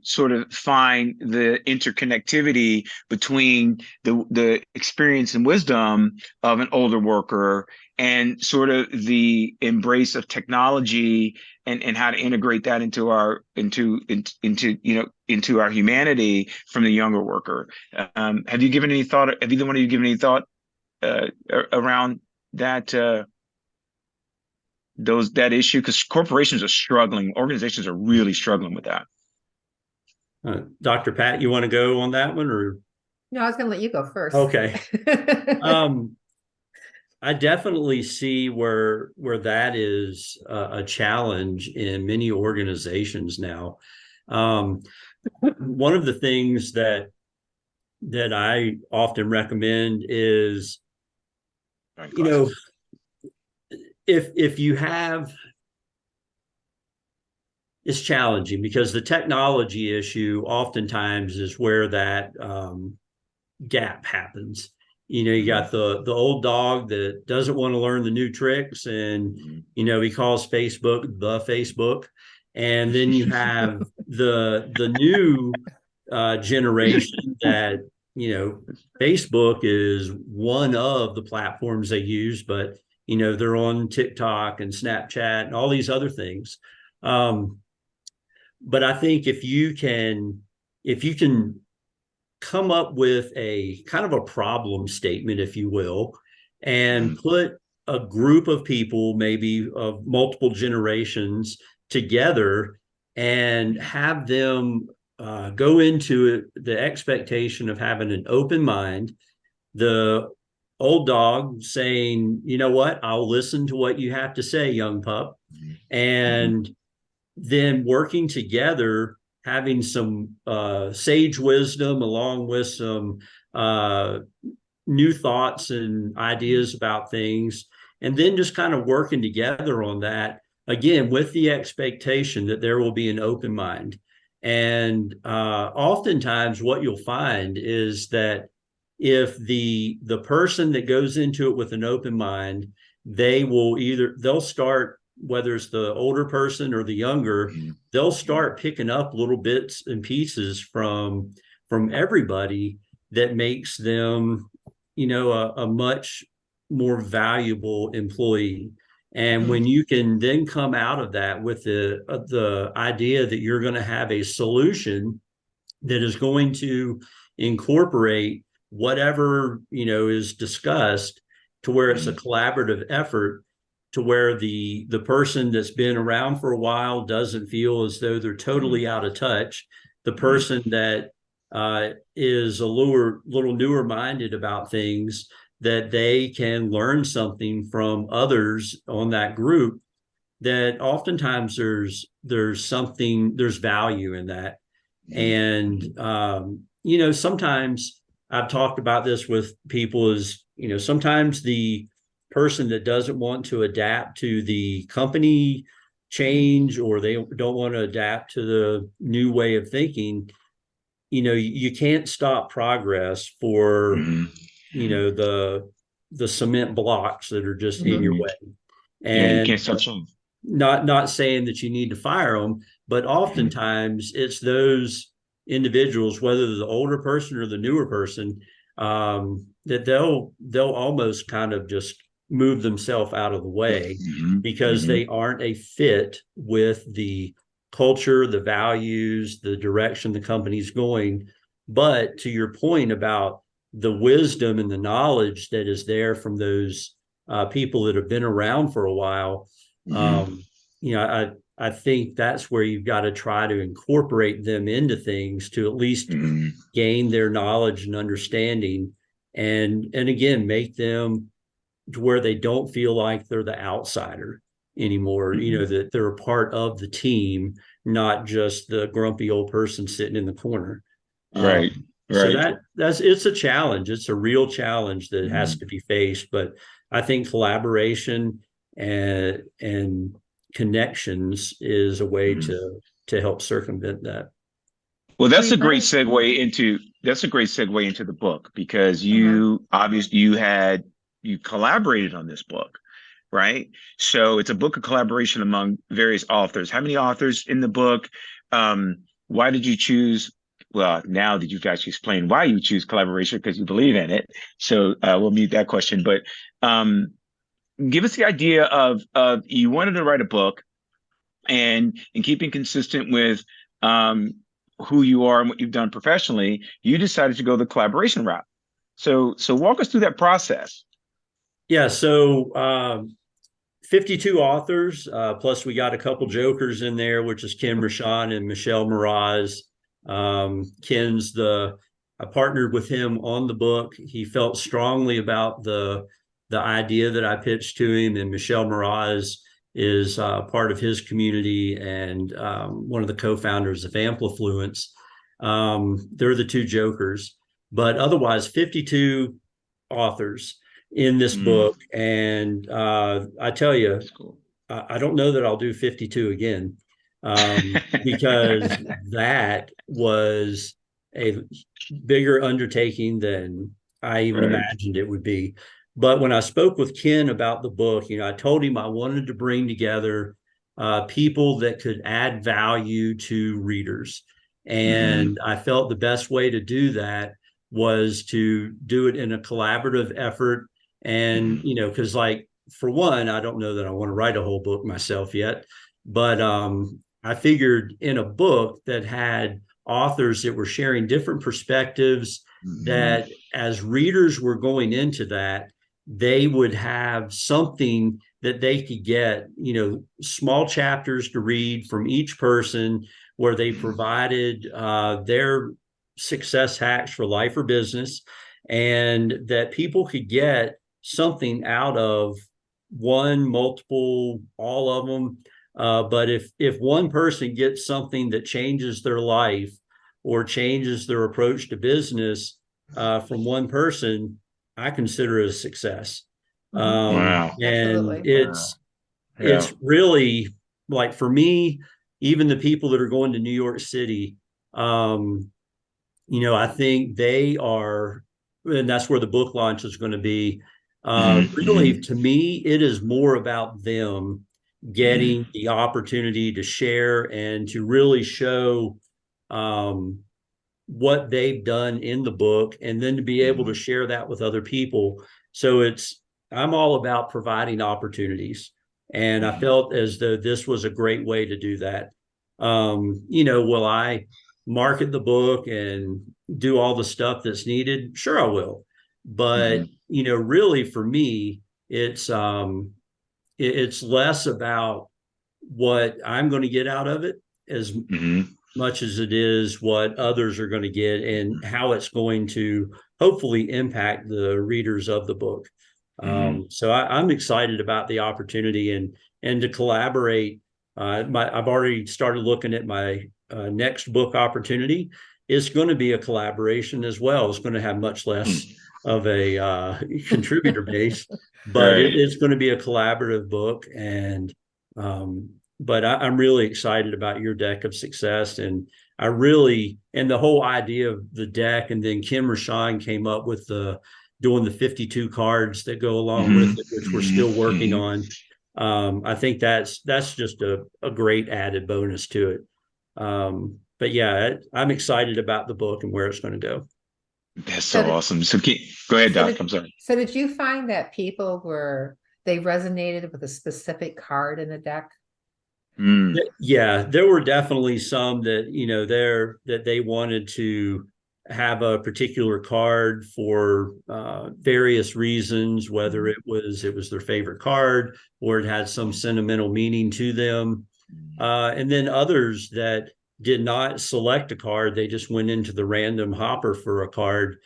S1: sort of find the interconnectivity between the experience and wisdom of an older worker and sort of the embrace of technology, and how to integrate that into our humanity from the younger worker? Have you given any thought? Have either one of you given any thought around that that issue? Because corporations are struggling, organizations are really struggling with that.
S2: Dr. Pat, you want to go on that one, or?
S3: No, I was going to let you go first.
S2: Okay. I definitely see where that is a challenge in many organizations now. One of the things that I often recommend is, if you have, it's challenging because the technology issue oftentimes is where that gap happens. You got the old dog that doesn't want to learn the new tricks, and he calls Facebook the Facebook. And then you have the new generation that Facebook is one of the platforms they use, but they're on TikTok and Snapchat and all these other things. But I think if you can come up with a kind of a problem statement, if you will, and put a group of people, maybe of multiple generations, together and have them go into it, the expectation of having an open mind, the old dog saying, you know what, I'll listen to what you have to say, young pup, and then working together, having some sage wisdom along with some new thoughts and ideas about things, and then just kind of working together on that, again, with the expectation that there will be an open mind. And oftentimes what you'll find is that if the person that goes into it with an open mind, they'll start, whether it's the older person or the younger, they'll start picking up little bits and pieces from everybody that makes them, a much more valuable employee. And when you can then come out of that with the idea that you're going to have a solution that is going to incorporate whatever is discussed, to where it's a collaborative effort, to where the person that's been around for a while doesn't feel as though they're totally out of touch. The person that is a little newer minded about things, that they can learn something from others on that group, that oftentimes there's value in that. And sometimes I've talked about this with people, is sometimes the person that doesn't want to adapt to the company change, or they don't want to adapt to the new way of thinking, you can't stop progress for the cement blocks that are just in your way. And
S1: you can't stop change.
S2: Not saying that you need to fire them, but oftentimes it's those individuals, whether the older person or the newer person, that they'll almost kind of just move themselves out of the way because they aren't a fit with the culture, the values, the direction the company's going. But to your point about the wisdom and the knowledge that is there from those people that have been around for a while, I think that's where you've got to try to incorporate them into things, to at least gain their knowledge and understanding, and again, make them to where they don't feel like they're the outsider anymore, that they're a part of the team, not just the grumpy old person sitting in the corner.
S1: Right.
S2: So it's a challenge. It's a real challenge that has to be faced. But I think collaboration and connections is a way to help circumvent that.
S1: Well, that's a great segue into the book, because you collaborated on this book, right? So it's a book of collaboration among various authors. How many authors in the book? Why did you choose? Well, now that you've actually explained why you choose collaboration, because you believe in it. So we'll mute that question. But give us the idea of you wanted to write a book, and in keeping consistent with who you are and what you've done professionally, you decided to go the collaboration route. So walk us through that process.
S2: Yeah. So 52 authors, plus we got a couple jokers in there, which is Ken Rashawn and Michelle Mraz. I partnered with him on the book. He felt strongly about the idea that I pitched to him, and Michelle Mraz is part of his community and one of the co-founders of Amplifluence. They're the two jokers, but otherwise 52 authors in this book. And I tell you, I don't know that I'll do 52 again, because that was a bigger undertaking than I even
S1: Right.
S2: imagined it would be. But when I spoke with Ken about the book, I told him I wanted to bring together people that could add value to readers.
S1: Mm-hmm.
S2: And I felt the best way to do that was to do it in a collaborative effort. And,
S1: Mm-hmm.
S2: because like, for one, I don't know that I want to write a whole book myself yet, but I figured in a book that had authors that were sharing different perspectives,
S1: Mm-hmm.
S2: that as readers were going into that, they would have something that they could get, small chapters to read from each person where they provided their success hacks for life or business, and that people could get something out of one, multiple, all of them. But if one person gets something that changes their life or changes their approach to business from one person, I consider it a success.
S1: Wow.
S2: And
S3: Absolutely.
S1: Yeah.
S2: it's really, like, for me, even the people that are going to New York City, um, I think they are, and that's where the book launch is going to be.
S1: Mm-hmm.
S2: Really,
S1: Mm-hmm.
S2: to me, it is more about them getting
S1: Mm-hmm.
S2: the opportunity to share and to really show um, what they've done in the book, and then to be able to
S1: Mm-hmm.
S2: share that with other people. So I'm all about providing opportunities. And I
S1: Mm-hmm.
S2: felt as though this was a great way to do that. Will I market the book and do all the stuff that's needed? Sure, I will. But,
S1: Mm-hmm.
S2: really for me, it's, it's less about what I'm going to get out of it as
S1: Mm-hmm.
S2: much as it is what others are going to get and how it's going to hopefully impact the readers of the book.
S1: Mm-hmm.
S2: So I'm excited about the opportunity and to collaborate. I've already started looking at my next book opportunity. It's going to be a collaboration as well. It's going to have much less of a contributor base, but
S1: Right.
S2: it's going to be a collaborative book. And um, but I'm really excited about your deck of success. And and the whole idea of the deck. And then Kim Rashawn came up with doing the 52 cards that go along with it, which we're
S1: Mm-hmm.
S2: still working
S1: Mm-hmm.
S2: on. I think that's just a great added bonus to it. But yeah, I'm excited about the book and where it's going to go.
S1: That's
S3: So
S1: so
S3: did,
S1: awesome. So go ahead,
S3: so
S1: Doc.
S3: did,
S1: I'm sorry.
S3: so did you find that they resonated with a specific card in the deck?
S1: Mm.
S2: Yeah, there were definitely some that, that they wanted to have a particular card for various reasons, whether
S3: Mhm.
S2: it was their favorite card or it had some sentimental meaning to them. And then others that did not select a card, they just went into the random hopper for a card.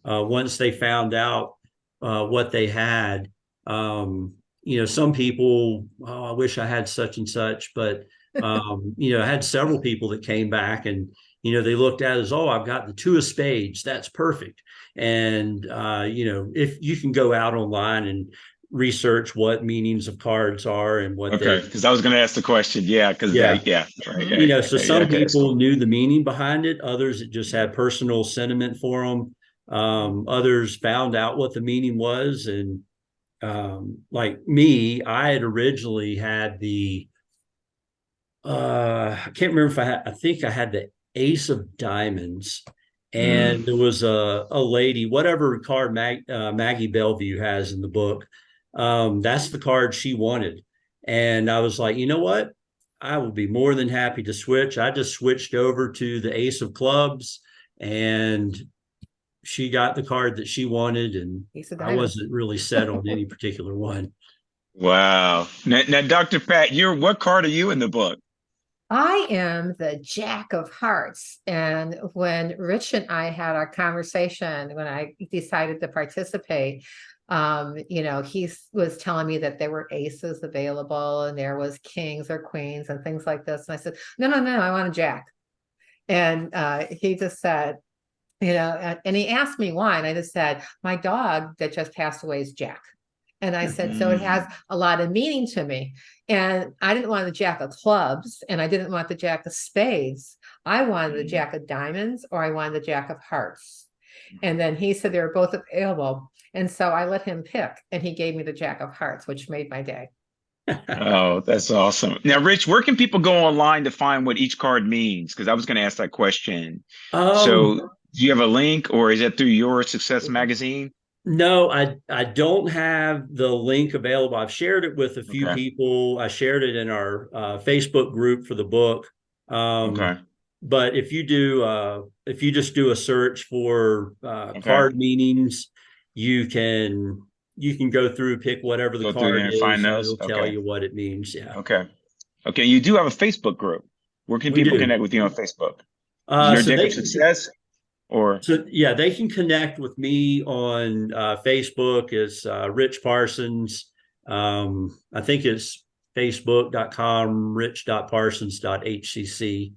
S1: Mm.
S2: Once they found out what they had, some people, oh, I wish I had such and such, but I had several people that came back and, they looked at it as, oh, I've got the two of spades. That's perfect. And, if you can go out online and research what meanings of cards are and what
S1: Okay,
S2: they,
S1: because I was going to ask the question. Yeah, because
S2: yeah,
S1: yeah, right.
S3: Mhm.
S2: so
S1: Yeah,
S2: some
S1: okay, that's
S2: people
S1: cool.
S2: knew the meaning behind it, others it just had personal sentiment for them. Others found out what the meaning was. And like me, I had originally had I can't remember if I think I had the Ace of Diamonds,
S1: Mm.
S2: and there was a lady, whatever card Maggie Bellevue has in the book, that's the card she wanted. And I was like, you know what? I will be more than happy to switch. I just switched over to the Ace of Clubs, and she got the card that she wanted, and
S3: Ace of
S2: I
S3: Diamonds.
S2: wasn't really set on any particular one.
S1: Wow. Now, Dr. Pat, what card are you in the book?
S3: I am the Jack of Hearts. And when Rich and I had our conversation, when I decided to participate, he was telling me that there were aces available and there was kings or queens and things like this. And I said, no, no, no, I want a Jack. And he just said, and he asked me why. And I just said, my dog that just passed away is Jack. And I said, so it has
S1: Mm.
S3: a lot of meaning to me. And I didn't want the Jack of clubs and I didn't want the Jack of spades. I wanted the
S1: Mm.
S3: Jack of diamonds or I wanted the Jack of hearts. And then he said they were both available. And so I let him pick, and he gave me the Jack of Hearts, which made my day.
S1: Oh, that's awesome. Now, Rich, where can people go online to find what each card means? Because I was going to ask that question.
S2: Um,
S1: So, do you have a link, or is it through your Success magazine?
S2: no, I don't have the link available. I've shared it with a few
S1: Okay.
S2: people. I shared it in our Facebook group for the book.
S1: Okay.
S2: But if you just do a search for
S1: Okay.
S2: card meanings, you can go through, pick whatever the
S1: Go through
S2: card
S1: there and find
S2: is, and
S1: those.
S2: it'll tell
S1: Okay.
S2: you what it means. Yeah,
S1: Okay. Okay. You do have a Facebook group. Where can
S2: we
S1: people
S2: do.
S1: connect with you on Facebook? Your
S2: So
S1: Deck
S2: they
S1: of
S2: can
S1: Success, or
S2: So yeah, they can connect with me on Facebook. It's Rich Parsons. I think it's facebook.com, rich.parsons.hcc.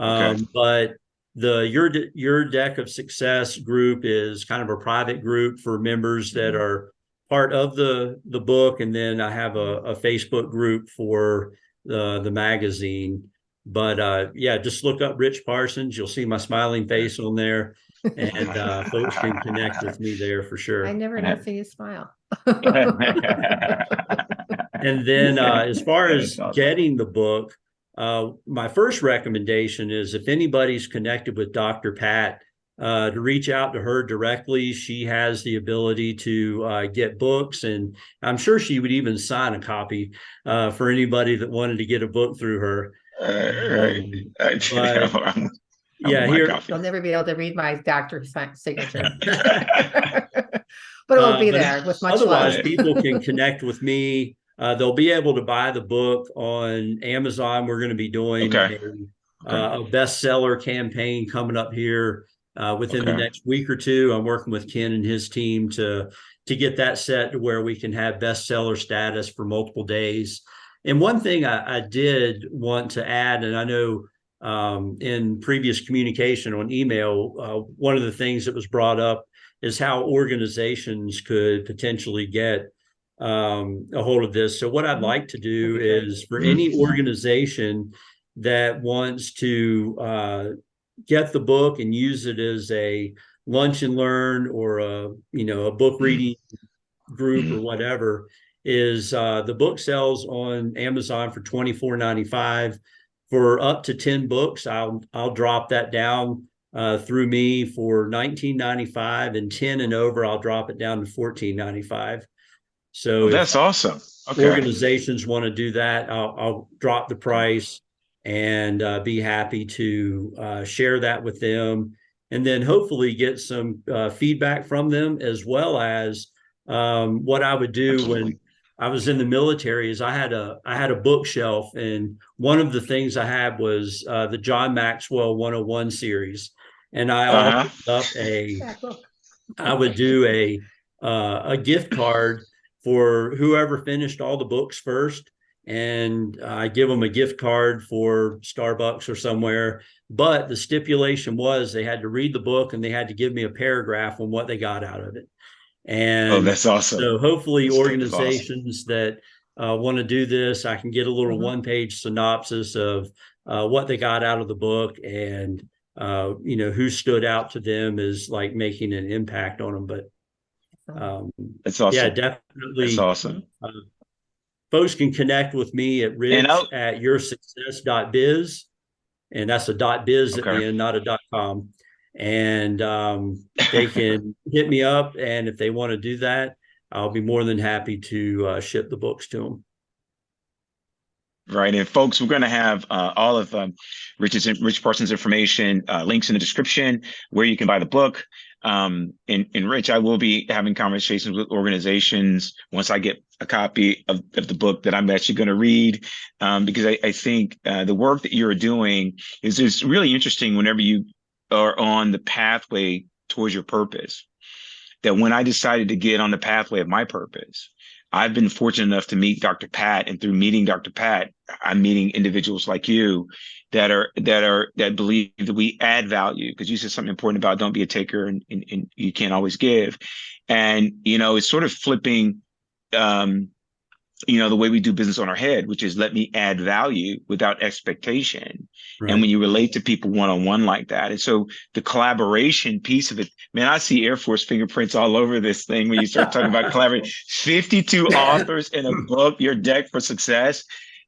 S1: okay.
S2: But your Deck of Success group is kind of a private group for members that
S3: Mhm.
S2: are part of the book, and then I have a Facebook group for the magazine. But yeah, just look up Rich Parsons. You'll see my smiling face on there, and folks can connect with me there for
S3: I
S2: sure.
S3: never not see you smile.
S2: And then as far
S1: That's
S2: as
S1: awesome.
S2: getting the book, my first recommendation is if anybody's connected with Dr. Pat, to reach out to her directly. She has the ability to get books, and I'm sure she would even sign a copy for anybody that wanted to get a book through her.
S1: Right.
S2: But
S1: I want
S2: yeah,
S1: my
S2: here.
S3: You'll
S1: coffee.
S3: never be able to read my doctor's signature. But it will be
S2: But
S3: there with much
S2: otherwise,
S3: love.
S1: Right.
S2: people can connect with me. They'll be able to buy the book on Amazon. We're going to be doing
S1: Okay. Okay.
S2: a bestseller campaign coming up here within the
S1: Okay.
S2: next week or two. I'm working with Ken and his team to get that set to where we can have bestseller status for multiple days. And one thing I did want to add, and I know in previous communication on email, one of the things that was brought up is how organizations could potentially get a hold of this. So what I'd like to
S3: That'd
S2: do
S3: be great.
S2: is for
S1: Mhm.
S2: any organization that wants to get the book and use it as a lunch and learn or a book reading group or whatever, is the book sells on Amazon for $24.95. For up to 10 books, I'll drop that down through me for $19.95, and 10 and over, I'll drop it down to $14.95.
S1: Oh,
S2: So if
S1: that's awesome. Okay.
S2: organizations want to do that, I'll drop the price and be happy to share that with them, and then hopefully get some feedback from them, as well as what I would do when
S1: Absolutely.
S2: I was in the military. Is I had a bookshelf, and one of the things I had was the John Maxwell 101 series, and
S1: Uh-huh.
S3: That book.
S2: I would do a gift card for whoever finished all the books first, and I give them a gift card for Starbucks or somewhere. But the stipulation was they had to read the book and they had to give me a paragraph on what they got out of it.
S1: Oh,
S2: And
S1: that's awesome.
S2: so hopefully
S1: That is awesome.
S2: organizations that want to do this, I can get a little
S3: Mhm.
S2: one-page synopsis of what they got out of the book, and who stood out to them as like making an impact on them. But
S3: So,
S2: um,
S1: That's
S2: yeah,
S1: awesome. That's
S2: definitely.
S1: awesome.
S2: Uh, Folks can connect with me at
S1: And
S2: rich
S1: I'll,
S2: at yoursuccess.biz. And that's a .biz at
S1: okay.
S2: the end, not a .com. And they can hit me up. And if they want to do that, I'll be more than happy to ship the books to them.
S1: Right. And folks, we're going to have all of Rich Parsons' information, links in the description where you can buy the book. And Rich, I will be having conversations with organizations once I get a copy of the book that I'm actually going to read, because I think the work that you're doing is really interesting whenever you are on the pathway towards your purpose. That when I decided to get on the pathway of my purpose, I've been fortunate enough to meet Dr. Pat, and through meeting Dr. Pat, I'm meeting individuals like you that believe that we add value. Because you said something important about don't be a taker, and you can't always give. And it's sort of flipping um, the way we do business on our head, which is let me add value without expectation. And
S2: Right.
S1: when you relate to people one-on-one like that. And so the collaboration piece of it, man, I see Air Force fingerprints all over this thing when you start talking about collaborating. 52 authors in a book, your deck for success.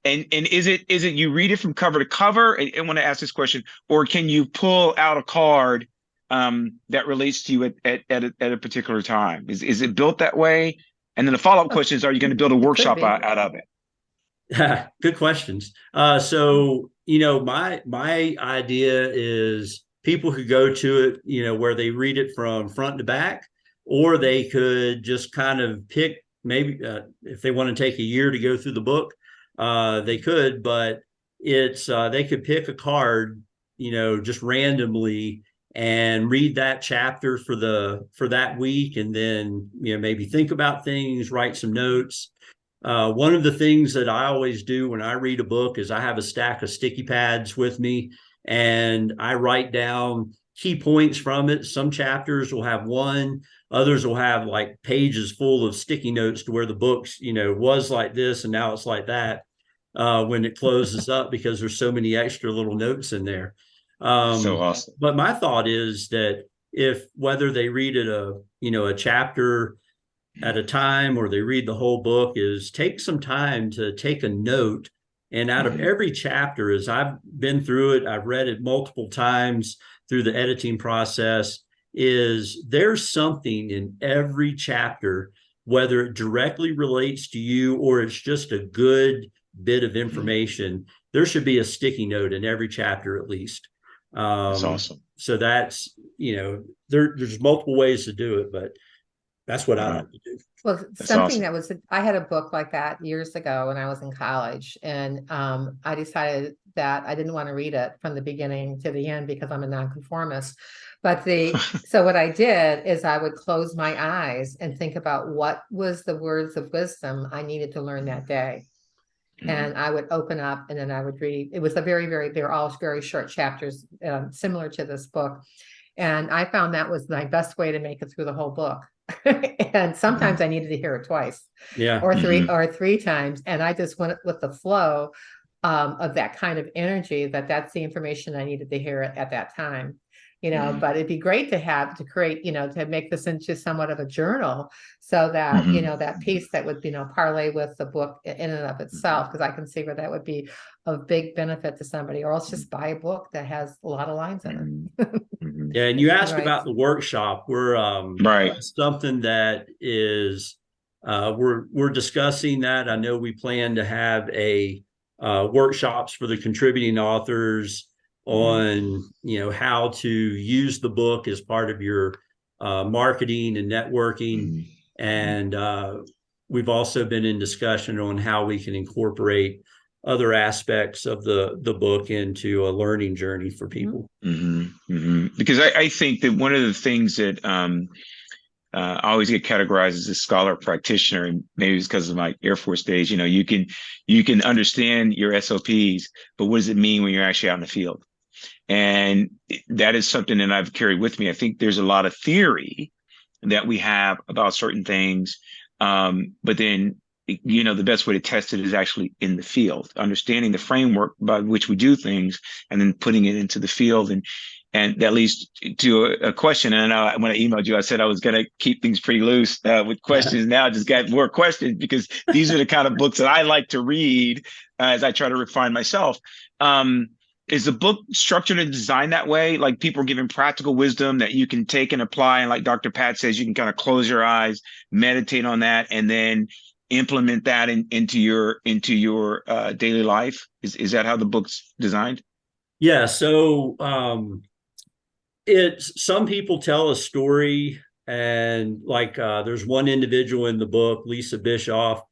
S1: And is it you read it from cover to cover? I want to ask this question, or can you pull out a card that relates to you at a particular time? Is it built that way? And then the follow-up question is, are you going to build a
S3: It could
S1: workshop
S3: be.
S1: out of it?
S2: Good questions. So, my idea is people could go to it, where they read it from front to back, or they could just kind of pick, maybe if they want to take a year to go through the book, they could, but they could pick a card, just randomly and read that chapter for that week, and then, maybe think about things, write some notes. One of the things that I always do when I read a book is I have a stack of sticky pads with me, and I write down key points from it. Some chapters will have one, others will have like pages full of sticky notes to where the book's, was like this and now it's like that when it closes up, because there's so many extra little notes in there.
S1: So awesome.
S2: But my thought is that if whether they read it a chapter at a time or they read the whole book, is take some time to take a note. And out of every chapter, as I've been through it, I've read it multiple times through the editing process, is there's something in every chapter, whether it directly relates to you or it's just a good bit of information. There should be a sticky note in every chapter at least.
S1: That's awesome.
S2: So that's, there's multiple ways to do it, but that's what I like to do.
S3: Well,
S1: That's
S3: something
S1: awesome.
S3: I had a book like that years ago when I was in college, and I decided that I didn't want to read it from the beginning to the end because I'm a nonconformist. But so what I did is I would close my eyes and think about what was the words of wisdom I needed to learn that day. And I would open up and then I would read. It was they're all very short chapters, similar to this book. And I found that was my best way to make it through the whole book. And sometimes I needed to hear it twice
S2: Yeah.
S3: or three times. And I just went with the flow of that kind of energy, that's the information I needed to hear at that time. But it'd be great to create, to make this into somewhat of a journal, so that, that piece that would, parlay with the book in and of itself, because I can see where that would be of big benefit to somebody, or else just buy a book that has a lot of lines in it.
S2: Yeah, and you asked
S3: Right.
S2: about the workshop. We're
S1: Right.
S2: something that is we're discussing that. I know we plan to have a workshops for the contributing authors on how to use the book as part of your marketing and networking, and we've also been in discussion on how we can incorporate other aspects of the book into a learning journey for people.
S1: Because I think that one of the things that I always get categorized as a scholar practitioner, and maybe it's because of my Air Force days. You can understand your SOPs, but what does it mean when you're actually out in the field? And that is something that I've carried with me. I think there's a lot of theory that we have about certain things, but then the best way to test it is actually in the field, understanding the framework by which we do things, and then putting it into the field. And that leads to a question. And I know when I emailed you, I said I was going to keep things pretty loose with questions. Now I just got more questions because these are the kind of books that I like to read as I try to refine myself. Is the book structured and designed that way? Like, people are given practical wisdom that you can take and apply. And like Dr. Pat says, you can kind of close your eyes, meditate on that, and then implement that into your daily life. Is that how the book's designed?
S2: Yeah. So it's some people tell a story, and like there's one individual in the book, Lisa Bischoff.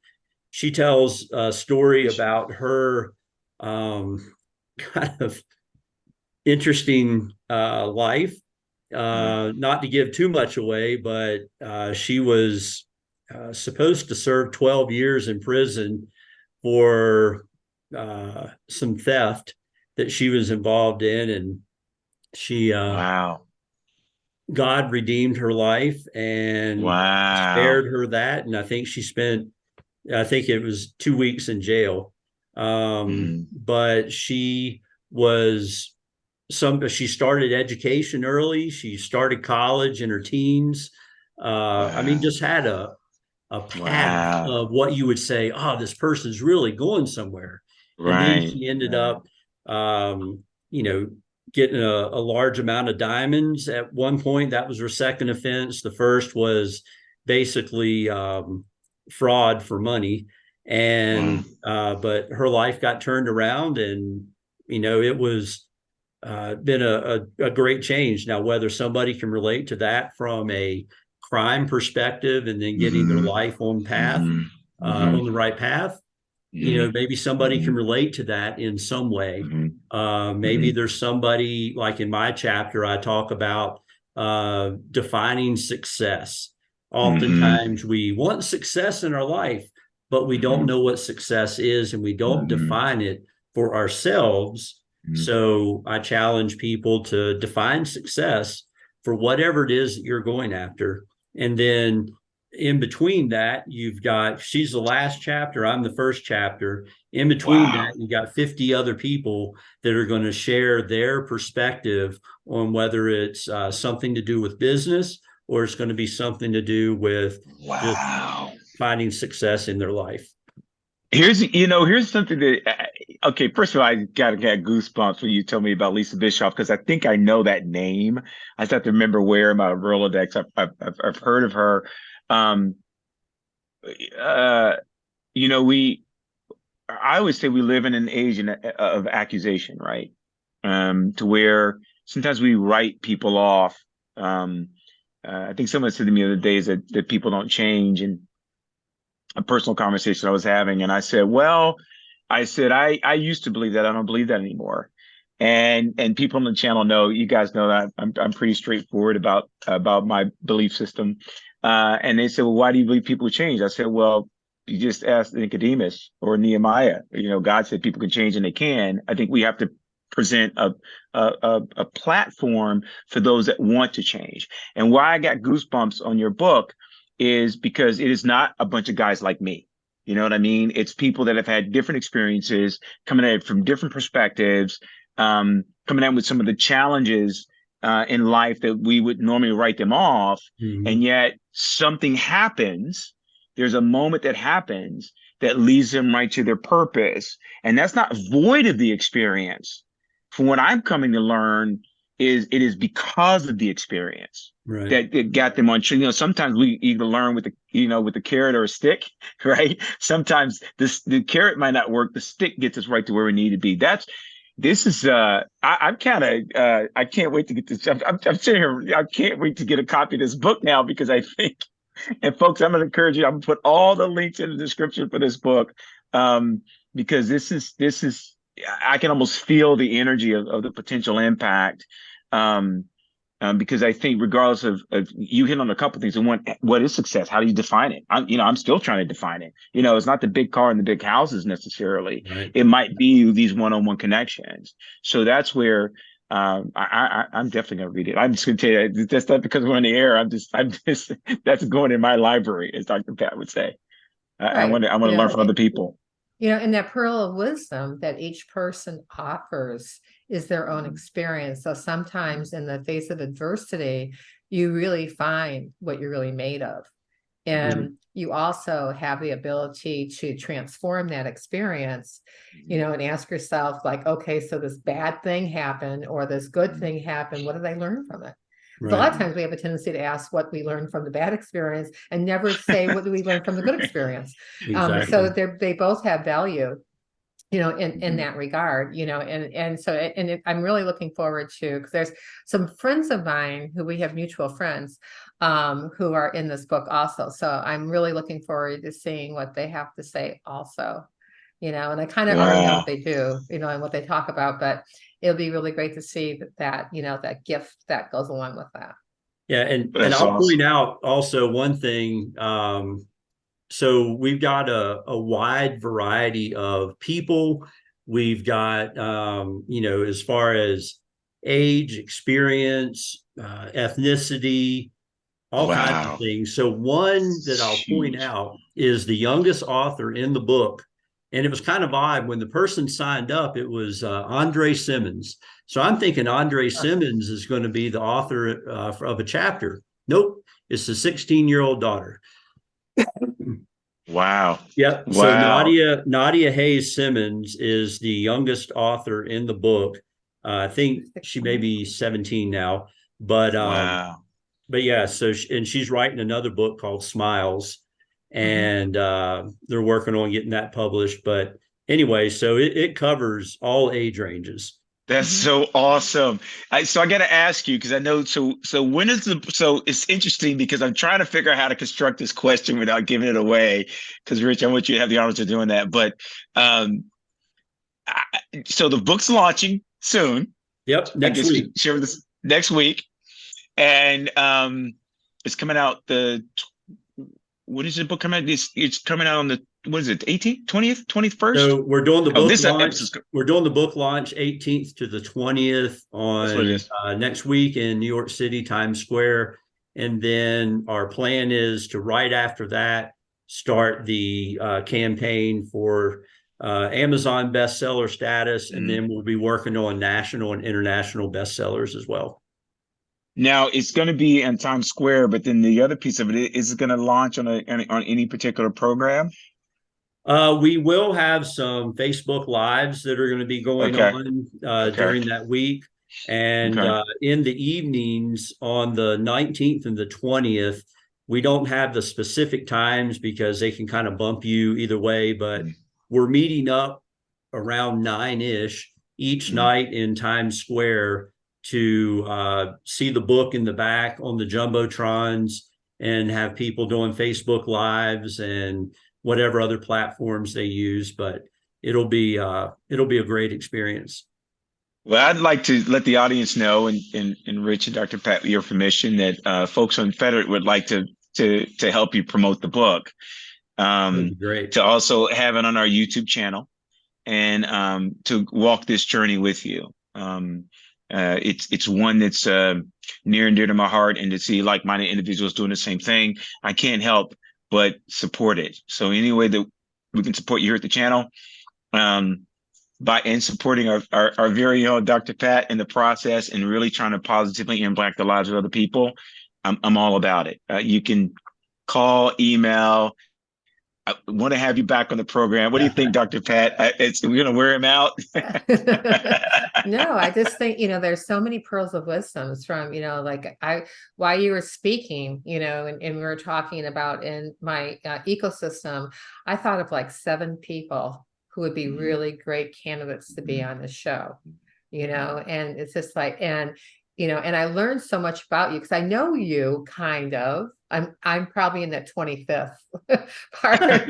S2: She tells a story about her kind of interesting life. Not to give too much away, but she was supposed to serve 12 years in prison for some theft that she was involved in, and she
S1: Wow.
S2: God redeemed her life and
S1: Wow.
S2: spared her that, and I think she spent I think it was 2 weeks in jail. But was she started education early. She started college in her teens. I mean,
S1: Wow.
S2: just had a path
S1: Wow.
S2: of what you would say, oh, this person's really going somewhere. And then
S1: Right.
S2: she ended up, you know, getting a large amount of diamonds at one point. That was her second offense. The first was basically fraud for money.
S1: Wow.
S2: And, but her life got turned around, and, it was, been a great change. Now, whether somebody can relate to that from a crime perspective and then getting their
S1: Mm-hmm.
S2: life
S1: Mm-hmm. Mm-hmm.
S2: on the right path,
S1: Mm-hmm.
S2: maybe somebody
S1: Mm-hmm.
S2: can relate to that in some way.
S1: Mm-hmm.
S2: Maybe
S1: Mm-hmm.
S2: there's somebody, like in my chapter, I talk about defining success.
S1: Mm-hmm.
S2: Oftentimes we want success in our life, but we don't know what success is, and we don't
S1: Mm-hmm.
S2: define it for ourselves.
S1: Mm-hmm.
S2: So I challenge people to define success for whatever it is that you're going after. And then in between that, you've got, she's the last chapter, I'm the first chapter. In between
S1: Wow.
S2: that, you got 50 other people that are going to share their perspective on whether it's something to do with business, or it's going to be something to do with just
S1: Wow.
S2: finding success in their life.
S1: Here's something that, okay, first of all, I got to get goosebumps when you told me about Lisa Bischoff, because I think I know that name. I just have to remember where in my Rolodex I've heard of her. Um, uh, I always say we live in an age of accusation, right? To where sometimes we write people off. Um, I think someone said to me the other days that people don't change, and a personal conversation I was having, and I said, well, I used to believe that. I don't believe that anymore. And people on the channel know, you guys know that I'm pretty straightforward about my belief system. And they said, well, why do you believe people change? I said, well, you just ask Nicodemus or Nehemiah. God said people can change, and they can. I think we have to present a platform for those that want to change. And why I got goosebumps on your book is because it is not a bunch of guys like me. You know what I mean? It's people that have had different experiences, coming at it from different perspectives, coming at with some of the challenges in life that we would normally write them off.
S2: Mm-hmm.
S1: And yet something happens. There's a moment that happens that leads them right to their purpose. And that's not void of the experience. From what I'm coming to learn, is it is because of the experience
S2: Right.
S1: that it got them on. Sometimes we either learn with the carrot or a stick, right? Sometimes the carrot might not work. The stick gets us right to where we need to be. I'm kind of, I can't wait to get this. I'm sitting here. I can't wait to get a copy of this book now, because I think, and folks, I'm going to encourage you. I'm going to put all the links in the description for this book. Because this is, I can almost feel the energy of the potential impact. Because I think regardless of you hit on a couple of things, and one, what is success? How do you define it? I'm still trying to define it. It's not the big car and the big houses necessarily.
S2: Right.
S1: It might be these one-on-one connections. So that's where I'm definitely going to read it. I'm just going to tell you, that's not because we're on the air. I'm just that's going in my library, as Dr. Pat would say. I
S3: Right.
S1: want to learn from other people.
S3: And that pearl of wisdom that each person offers is their own experience. So sometimes in the face of adversity, you really find what you're really made of. And you also have the ability to transform that experience, and ask yourself, like, okay, so this bad thing happened or this good thing happened. What did I learn from it? Right. A lot of times we have a tendency to ask what we learned from the bad experience and never say, what do we learn from the good experience?
S2: Exactly.
S3: So they both have value, in that regard, I'm really looking forward to, because there's some friends of mine who we have mutual friends, who are in this book also. So I'm really looking forward to seeing what they have to say also, and I kind of already know what they do, and what they talk about, but it'll be really great to see that gift that goes along with that.
S2: Yeah. And
S1: That's
S2: I'll point
S1: awesome.
S2: out also one thing. So we've got a wide variety of people. We've got, as far as age, experience, ethnicity, all kinds of
S1: Wow.
S2: things. So one that I'll point
S1: Huge.
S2: out is the youngest author in the book. And it was kind of odd when the person signed up, it was Andre Simmons. So I'm thinking Andre Simmons is going to be the author of a chapter. Nope, it's the 16-year-old daughter.
S1: Wow.
S2: Yep. So
S1: Wow.
S2: Nadia Hayes Simmons is the youngest author in the book. I think she may be 17 now, but
S1: Wow.
S2: yeah. So and she's writing another book called Smiles,
S3: Mhm.
S2: and they're working on getting that published. But anyway, so it covers all age ranges.
S1: That's
S3: Mhm.
S1: so awesome. So I got to ask you because I know. So when is the? So it's interesting because I'm trying to figure out how to construct this question without giving it away. Because Rich, I want you to have the honor of doing that. But um, I, so the book's launching soon.
S2: Yep.
S1: I
S2: Next
S1: guess you
S2: week.
S1: can share with us next week, and it's coming out the. When is the book coming out? It's coming out on the what is it? 18th, 20th, 21st?
S2: So we're doing the
S1: Oh,
S2: book
S1: this
S2: launch.
S1: episode.
S2: We're doing the book launch 18th to the 20th
S1: That's what it
S2: on
S1: is.
S2: next week in New York City, Times Square. And then our plan is to right after that start the campaign for Amazon bestseller status, and
S1: Mhm.
S2: then we'll be working on national and international bestsellers as well.
S1: Now it's going to be in Times Square, but then the other piece of it is it going to launch on any particular program?
S2: We will have some Facebook Lives that are going to be going
S1: Okay,
S2: on
S1: okay,
S2: during that week. And
S1: okay.
S2: in the evenings on the 19th and the 20th, we don't have the specific times because they can kind of bump you either way, but
S1: Mhm,
S2: we're meeting up around 9-ish each
S1: mhm.
S2: night in Times Square to see the book in the back on the Jumbotrons and have people doing Facebook Lives and whatever other platforms they use, but it'll be a great experience.
S1: Well, I'd like to let the audience know, and Rich and Dr. Pat, with your permission, that folks on Unfettered would like to help you promote the book.
S2: That'd be
S1: Um,
S2: great.
S1: to also have it on our YouTube channel and to walk this journey with you. It's one that's near and dear to my heart, and to see like-minded individuals doing the same thing, I can't help but support it. So any way that we can support you here at the channel, um, by and supporting our very own Dr. Pat in the process, and really trying to positively impact the lives of other people, I'm all about it. You can call, email. I want to have you back on the program. What do you think, Dr. Pat? We're going to wear him out.
S3: No, I just think, there's so many pearls of wisdoms from, like while you were speaking, and we were talking about in my ecosystem, I thought of like 7 people who would be
S1: Mhm,
S3: really great candidates to be
S1: mhm,
S3: on the show,
S1: mhm,
S3: and it's just like, and I learned so much about you because I know you kind of. I'm probably in that 25th part.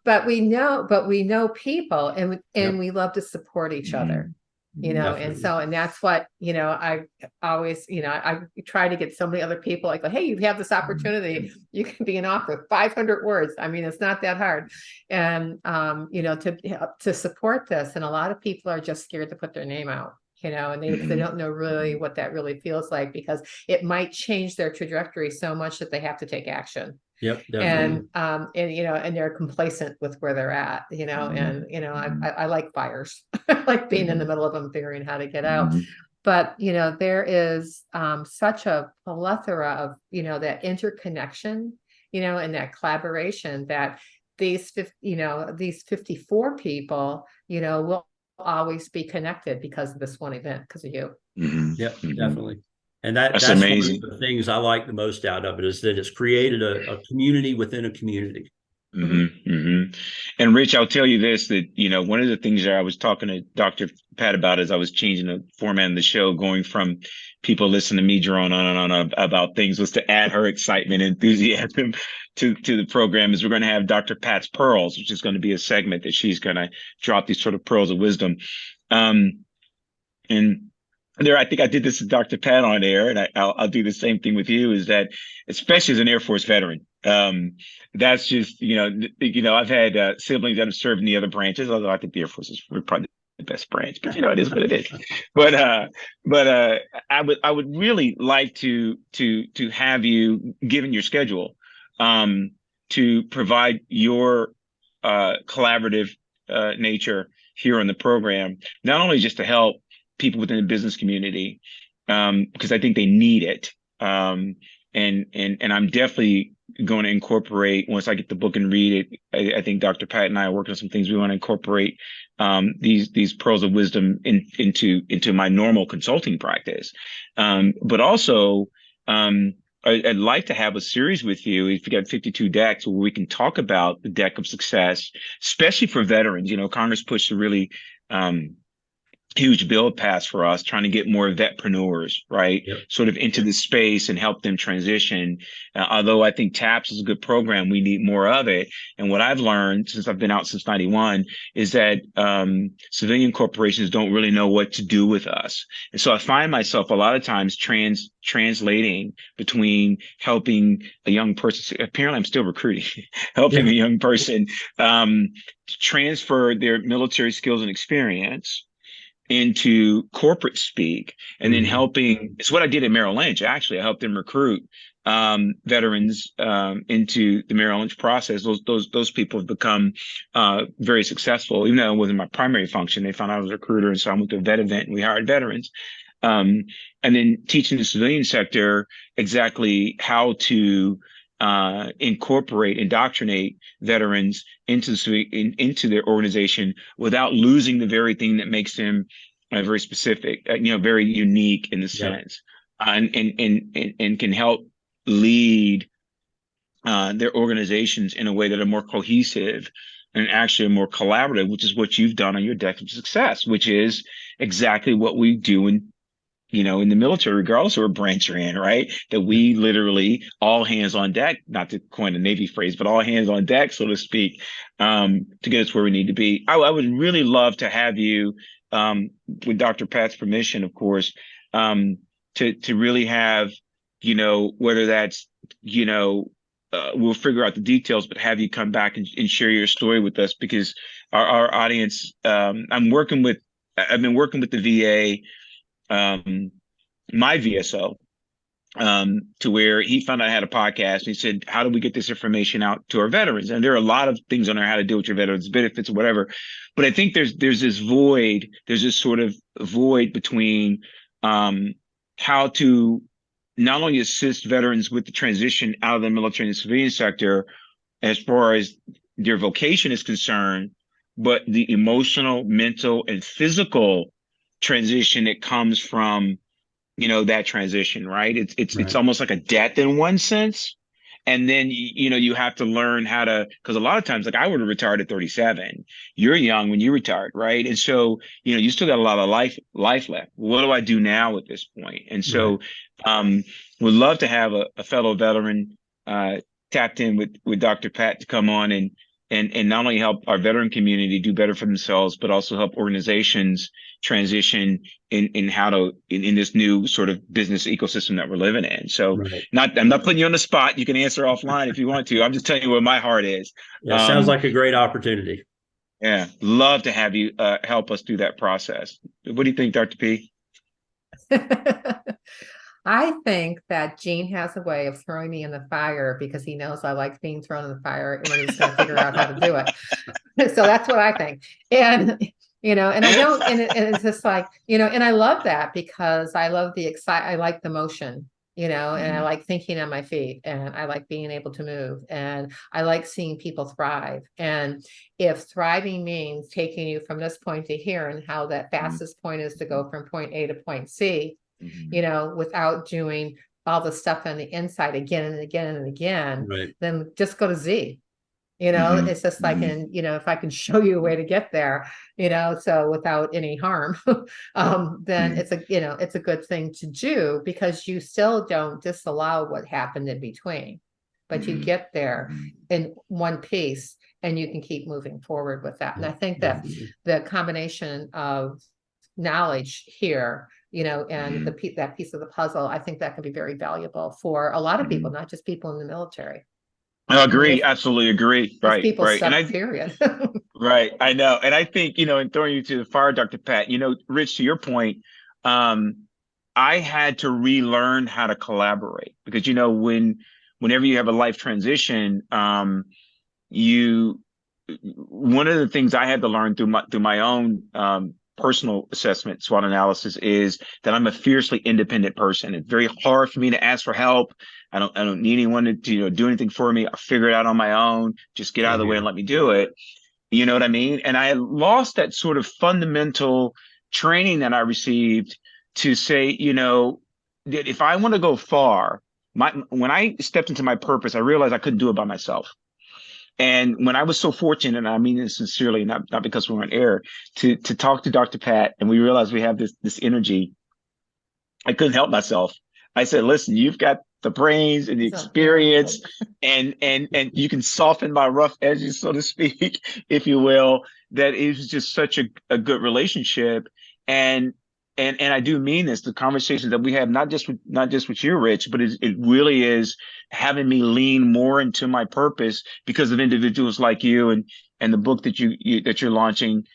S3: But we know people, and
S2: Yep.
S3: we love to support each other.
S1: mhm, mhm,
S3: And
S2: Definitely.
S3: so, and that's what, I always, I try to get so many other people like, hey, you have this opportunity. You can be an author, 500 words. I mean, it's not that hard. And, to support this. And a lot of people are just scared to put their name out, and they
S1: mhm,
S3: don't know really what that really feels like, because it might change their trajectory so much that they have to take action.
S2: Yep,
S3: and
S2: definitely.
S3: and they're complacent with where they're at,
S1: mhm,
S3: and
S1: mhm,
S3: I like fires. I like being in the
S1: mhm,
S3: middle of them, figuring how to get out.
S1: mhm,
S3: But there is such a plethora of that interconnection, and that collaboration, that these 54 people will always be connected because of this one event, because of you.
S1: mhm,
S2: Yep,
S1: mhm.
S2: definitely. And
S1: That's
S2: that's one of
S1: amazing.
S2: the things I like the most out of it is that it's created a community within a community.
S3: Mhm.
S1: And Rich, I'll tell you this, that, one of the things that I was talking to Dr. Pat about as I was changing the format of the show, going from people listening to me drone on and on about things, was to add her excitement and enthusiasm to the program. Is we're going to have Dr. Pat's Pearls, which is going to be a segment that she's going to drop these sort of pearls of wisdom. Um, and there, I think I did this with Dr. Pat on air, and I'll do the same thing with you. Is that, especially as an Air Force veteran, that's just I've had siblings that have served in the other branches, although I think the Air Force is probably best branch, but it is what it is. But I would really like to have you, given your schedule, to provide your collaborative nature here on the program, not only just to help people within the business community, because I think they need it. And I'm definitely going to incorporate, once I get the book and read it. I think Dr. Pat and I are working on some things. We want to incorporate these pearls of wisdom into my normal consulting practice. But also, I'd like to have a series with you. If you got 52 decks, where we can talk about the deck of success, especially for veterans. Congress pushed a really huge bill passed for us, trying to get more vetpreneurs, right?
S2: Yep.
S1: Sort of into the space and help them transition. Although I think TAPS is a good program, we need more of it. And what I've learned since I've been out since 91 is that civilian corporations don't really know what to do with us. And so I find myself a lot of times translating between helping a young person. Apparently I'm still recruiting, helping a young person transfer their military skills and experience into corporate speak, and then helping. It's what I did at Merrill Lynch. Actually, I helped them recruit veterans into the Merrill Lynch process. Those people have become very successful, even though it wasn't my primary function. They found out I was a recruiter, and so I went to a vet event and we hired veterans. And then teaching the civilian sector exactly how to indoctrinate veterans into their organization without losing the very thing that makes them very specific, very unique in the sense, and can help lead their organizations in a way that are more cohesive and actually more collaborative, which is what you've done on your deck of success, which is exactly what we do in the military, regardless of what branch you're in, right? That we literally all hands on deck, not to coin a Navy phrase, but all hands on deck, so to speak, to get us where we need to be. I would really love to have you, with Dr. Pat's permission, of course, to really have, whether that's, we'll figure out the details, but have you come back and share your story with us, because our audience, I've been working with the VA, my VSO, to where he found out I had a podcast, and he said, how do we get this information out to our veterans? And there are a lot of things on there, how to deal with your veterans benefits or whatever. But I think there's this sort of void between how to not only assist veterans with the transition out of the military and the civilian sector as far as their vocation is concerned, but the emotional, mental, and physical transition that comes from, that transition, right? It's almost like a death in one sense. And then, you have to learn how to, because a lot of times, like I would have retired at 37. You're young when you retired, right? And so, you still got a lot of life left. What do I do now at this point? And so, would love to have a fellow veteran tapped in with Dr. Pat to come on and not only help our veteran community do better for themselves, but also help organizations transition in this new sort of business ecosystem that we're living in. So I'm not putting you on the spot. You can answer offline if you want to. I'm just telling you where my heart is.
S2: Yeah, sounds like a great opportunity.
S1: Yeah, love to have you help us through that process. What do you think, Dr. P?
S3: I think that Gene has a way of throwing me in the fire because he knows I like being thrown in the fire, and we're just going to figure out how to do it. So that's what I think. And, and I don't, and it's just like, and I love that because I love I like the motion, and I like thinking on my feet, and I like being able to move, and I like seeing people thrive. And if thriving means taking you from this point to here, and how that fastest point is to go from point A to point C, without doing all the stuff on the inside again and again and again, then just go to Z. It's just like, and if I can show you a way to get there, so without any harm, then it's a good thing to do, because you still don't disallow what happened in between, but you get there in one piece and you can keep moving forward with that. And I think that the combination of knowledge here, and that piece of the puzzle, I think that can be very valuable for a lot of people, not just people in the military.
S1: I agree. Absolutely agree. Right.
S3: People
S1: right.
S3: suck, period.
S1: Right. I know. And I think, in throwing you to the fire, Dr. Pat, Rich, to your point, um, I had to relearn how to collaborate because, whenever you have a life transition, you one of the things I had to learn through my own personal assessment, SWOT analysis, is that I'm a fiercely independent person. It's very hard for me to ask for help. I don't need anyone to do anything for me. I figure it out on my own. Just get out of
S2: Same
S1: the way and
S2: here.
S1: let me do it. You know what I mean? And I had lost that sort of fundamental training that I received to say, that if I want to go far, when I stepped into my purpose, I realized I couldn't do it by myself. And when I was so fortunate, and I mean this sincerely, not because we're on air, to talk to Dr. Pat, and we realized we have this energy, I couldn't help myself. I said, "Listen, you've got the brains and the
S3: So, yeah.
S1: experience, and you can soften my rough edges, so to speak, if you will." That it was just such a good relationship, and and I do mean this. The conversations that we have, not just with you, Rich, but it really is having me lean more into my purpose because of individuals like you and the book that you're launching,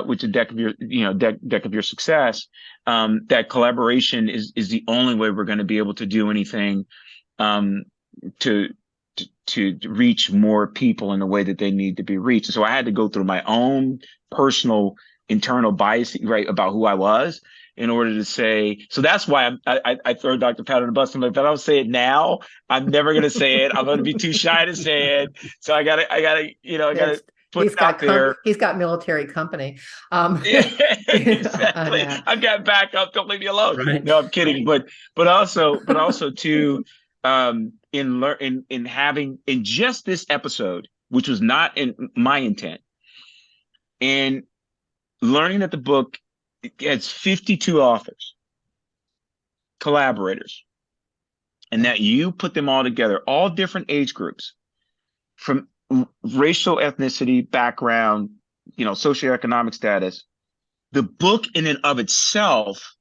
S1: with the deck of your success. That collaboration is the only way we're going to be able to do anything, um, to, to reach more people in the way that they need to be reached. So I had to go through my own personal internal bias, right, about who I was in order to say. So that's why I throw Dr. Pat on the bus. I'm like, if I don't say it now, I'm never going to say it. I'm going to be too shy to say it. So I gotta put it out there.
S3: He's got military company.
S1: Yeah,
S3: On
S1: exactly.
S3: that.
S1: I've got backup. Don't leave me alone.
S2: Right.
S1: No, I'm kidding. But also too, in having in just this episode, which was not in my intent, and learning that the book has 52 authors, collaborators, and that you put them all together, all different age groups, from racial ethnicity, background, socioeconomic status. The book in and of itself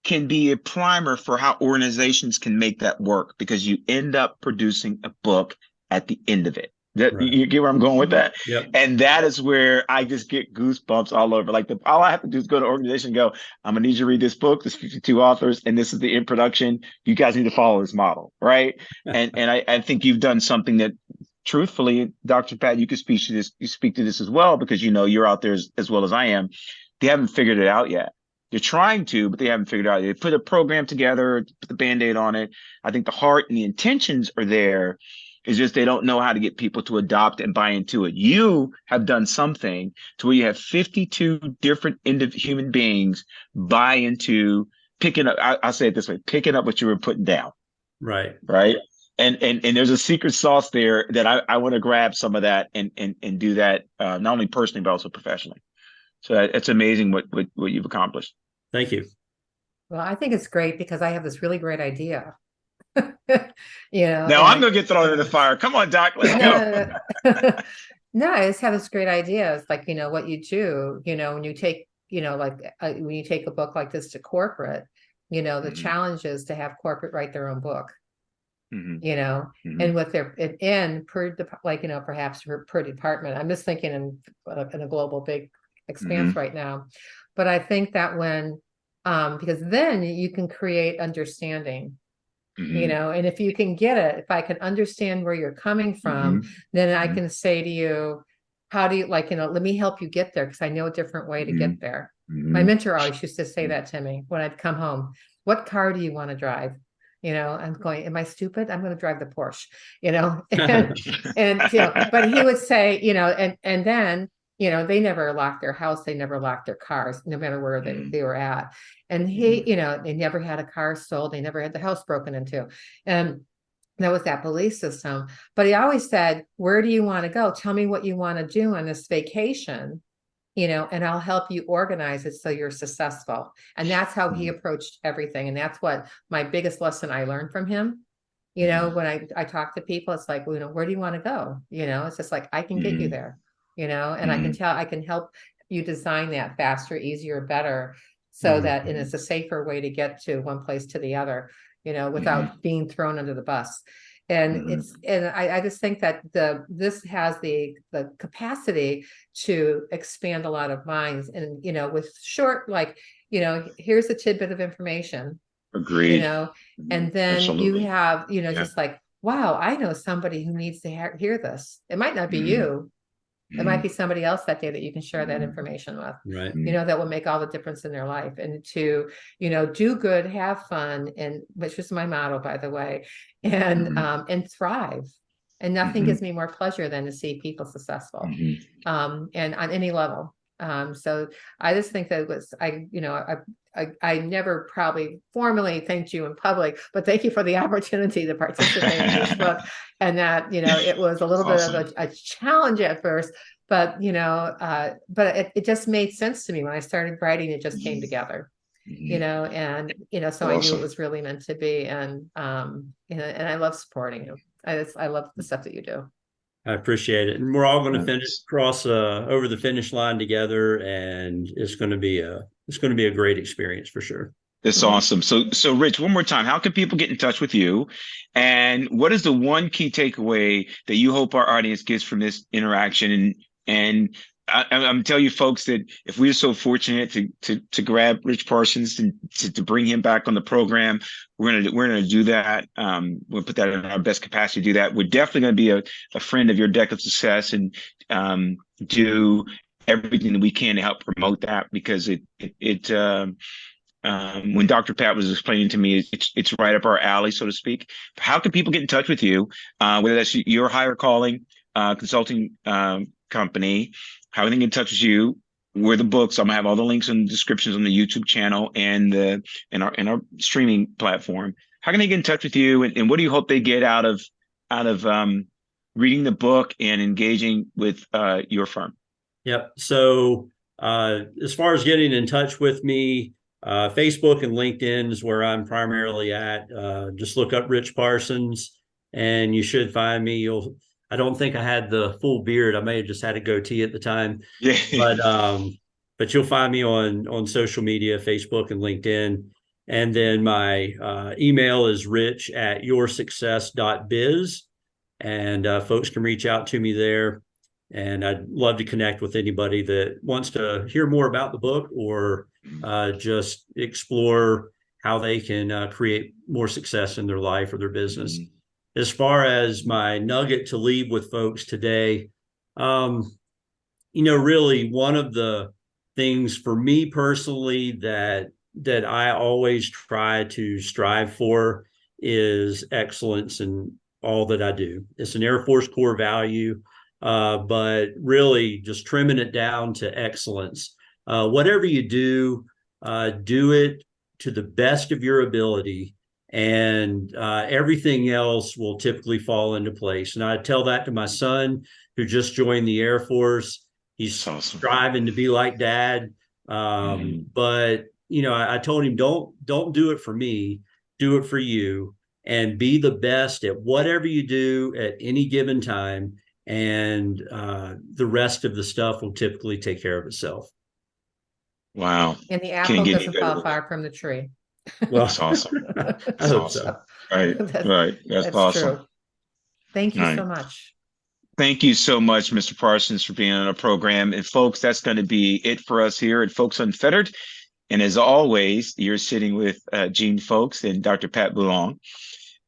S1: can be a primer for how organizations can make that work because you end up producing a book at the end of it.
S2: Right.
S1: You get where I'm going with that?
S2: Yep.
S1: And that is where I just get goosebumps all over. Like all I have to do is go to organization and go, I'm gonna need you to read this book. There's 52 authors, and this is the in production. You guys need to follow this model, right? And I think you've done something that, truthfully, Dr. Pat, you could speak to this. You speak to this as well because you're out there as well as I am. They haven't figured it out yet. They're trying to, but they haven't figured it out. They put a program together, put the Band-Aid on it. I think the heart and the intentions are there. It's just they don't know how to get people to adopt and buy into it. You have done something to where you have 52 different human beings buy into picking up. I'll say it this way: picking up what you were putting down.
S2: Right.
S1: Right. And there's a secret sauce there that I want to grab some of that and do that, not only personally but also professionally. So it's amazing what you've accomplished.
S2: Thank you.
S3: Well, I think it's great because I have this really great idea.
S1: Now I'm gonna get thrown in the fire. Come on, Doc, let's go.
S3: no, no, I just have this great idea. It's like, what you do, when you take, when you take a book like this to corporate, the
S1: Mhm.
S3: challenge is to have corporate write their own book,
S1: Mhm. Mhm.
S3: and with their, perhaps per department. I'm just thinking in a global big expanse
S1: Mhm.
S3: right now. But I think that because then you can create understanding.
S1: Mhm.
S3: And if you can get it, if I can understand where you're coming from,
S1: Mhm.
S3: then I
S1: Mhm.
S3: can say to you, how do you let me help you get there because I know a different way to get there. My
S1: Mhm.
S3: mentor always used to say that to me when I'd come home. What car do you want to drive? I'm going, am I stupid? I'm going to drive the Porsche, and but he would say, and then, they never locked their house. They never locked their cars, no matter where they were at. And he, they never had a car sold. They never had the house broken into. And that was that belief system. But he always said, where do you want to go? Tell me what you want to do on this vacation, and I'll help you organize it so you're successful. And that's how he approached everything. And that's what my biggest lesson I learned from him. When I talk to people, it's like, where do you want to go? It's just like, I can get you there, and I can help you design that faster, easier, better, so that, and it's a safer way to get to one place to the other, without being thrown under the bus. And I just think that this has the capacity to expand a lot of minds, and with short, like, here's a tidbit of information,
S1: Agreed.
S3: and then you
S1: Absolutely.
S3: have,
S1: Yeah.
S3: just like, wow, I know somebody who needs to hear this. It might not be
S1: Mhm.
S3: you. It might
S1: Mhm.
S3: be somebody else that day that you can share that information with,
S2: Right.
S3: that will make all the difference in their life. And to, do good, have fun, and which is my motto, by the way, and thrive. And nothing
S1: Mhm.
S3: gives me more pleasure than to see people successful,
S1: Mhm.
S3: and on any level. So I just think that I never probably formally thanked you in public, but thank you for the opportunity to participate in this book. And that, it was a little bit
S1: Awesome.
S3: of a challenge at first, but, but it just made sense to me when I started writing. It just came together, and, so I knew it was really meant to be. And, and I love supporting you. I love the stuff that you do.
S2: I appreciate it. And we're all going to cross over the finish line together, and it's going to be a great experience for sure.
S1: That's awesome. So Rich, one more time, how can people get in touch with you? And what is the one key takeaway that you hope our audience gets from this interaction? And I'm telling you folks that if we're so fortunate to grab Rich Parsons and to bring him back on the program, we're gonna do that. We'll put that in our best capacity to do that. We're definitely gonna be a friend of your Deck of Success, and do everything that we can to help promote that, because when Dr. Pat was explaining to me, it's right up our alley, so to speak. How can people get in touch with you, whether that's your higher calling consulting company? How can they get in touch with you? Where the books? I'm gonna have all the links and descriptions on the YouTube channel and in our streaming platform. How can they get in touch with you, and what do you hope they get out of reading the book and engaging with your firm?
S2: Yep. So as far as getting in touch with me, Facebook and LinkedIn is where I'm primarily at. Just look up Rich Parsons and you should find me. I don't think I had the full beard. I may have just had a goatee at the time.
S1: Yeah.
S2: But you'll find me on social media, Facebook and LinkedIn. And then my email is rich@yoursuccess.biz. And folks can reach out to me there. And I'd love to connect with anybody that wants to hear more about the book, or just explore how they can create more success in their life or their business. As far as my nugget to leave with folks today, really one of the things for me personally that I always try to strive for is excellence in all that I do. It's an Air Force core value, but really just trimming it down to excellence. Whatever you do it to the best of your ability, and everything else will typically fall into place. And I tell that to my son, who just joined the Air Force. He's
S1: Awesome.
S2: striving to be like dad. But I told him, don't do it for me, do it for you, and be the best at whatever you do at any given time. And the rest of the stuff will typically take care of itself.
S1: Wow.
S3: And the
S1: Can't
S3: apple
S1: get any
S3: doesn't
S1: better
S3: fall
S1: than
S3: far from the tree.
S2: Well,
S1: That's awesome.
S2: I
S1: That's
S2: hope
S1: awesome.
S2: so.
S1: Right. Right. That's
S3: That's
S1: awesome.
S3: true. Thank you
S1: All
S3: so
S1: right.
S3: much.
S1: Thank you so much, Mr. Parsons, for being on our program. And folks, that's going to be it for us here at Folks Unfettered. And as always, you're sitting with Gene Folks and Dr. Pat Boulong.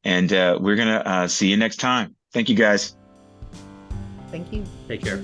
S1: And we're going to see you next time. Thank you, guys.
S3: Thank you.
S2: Take care.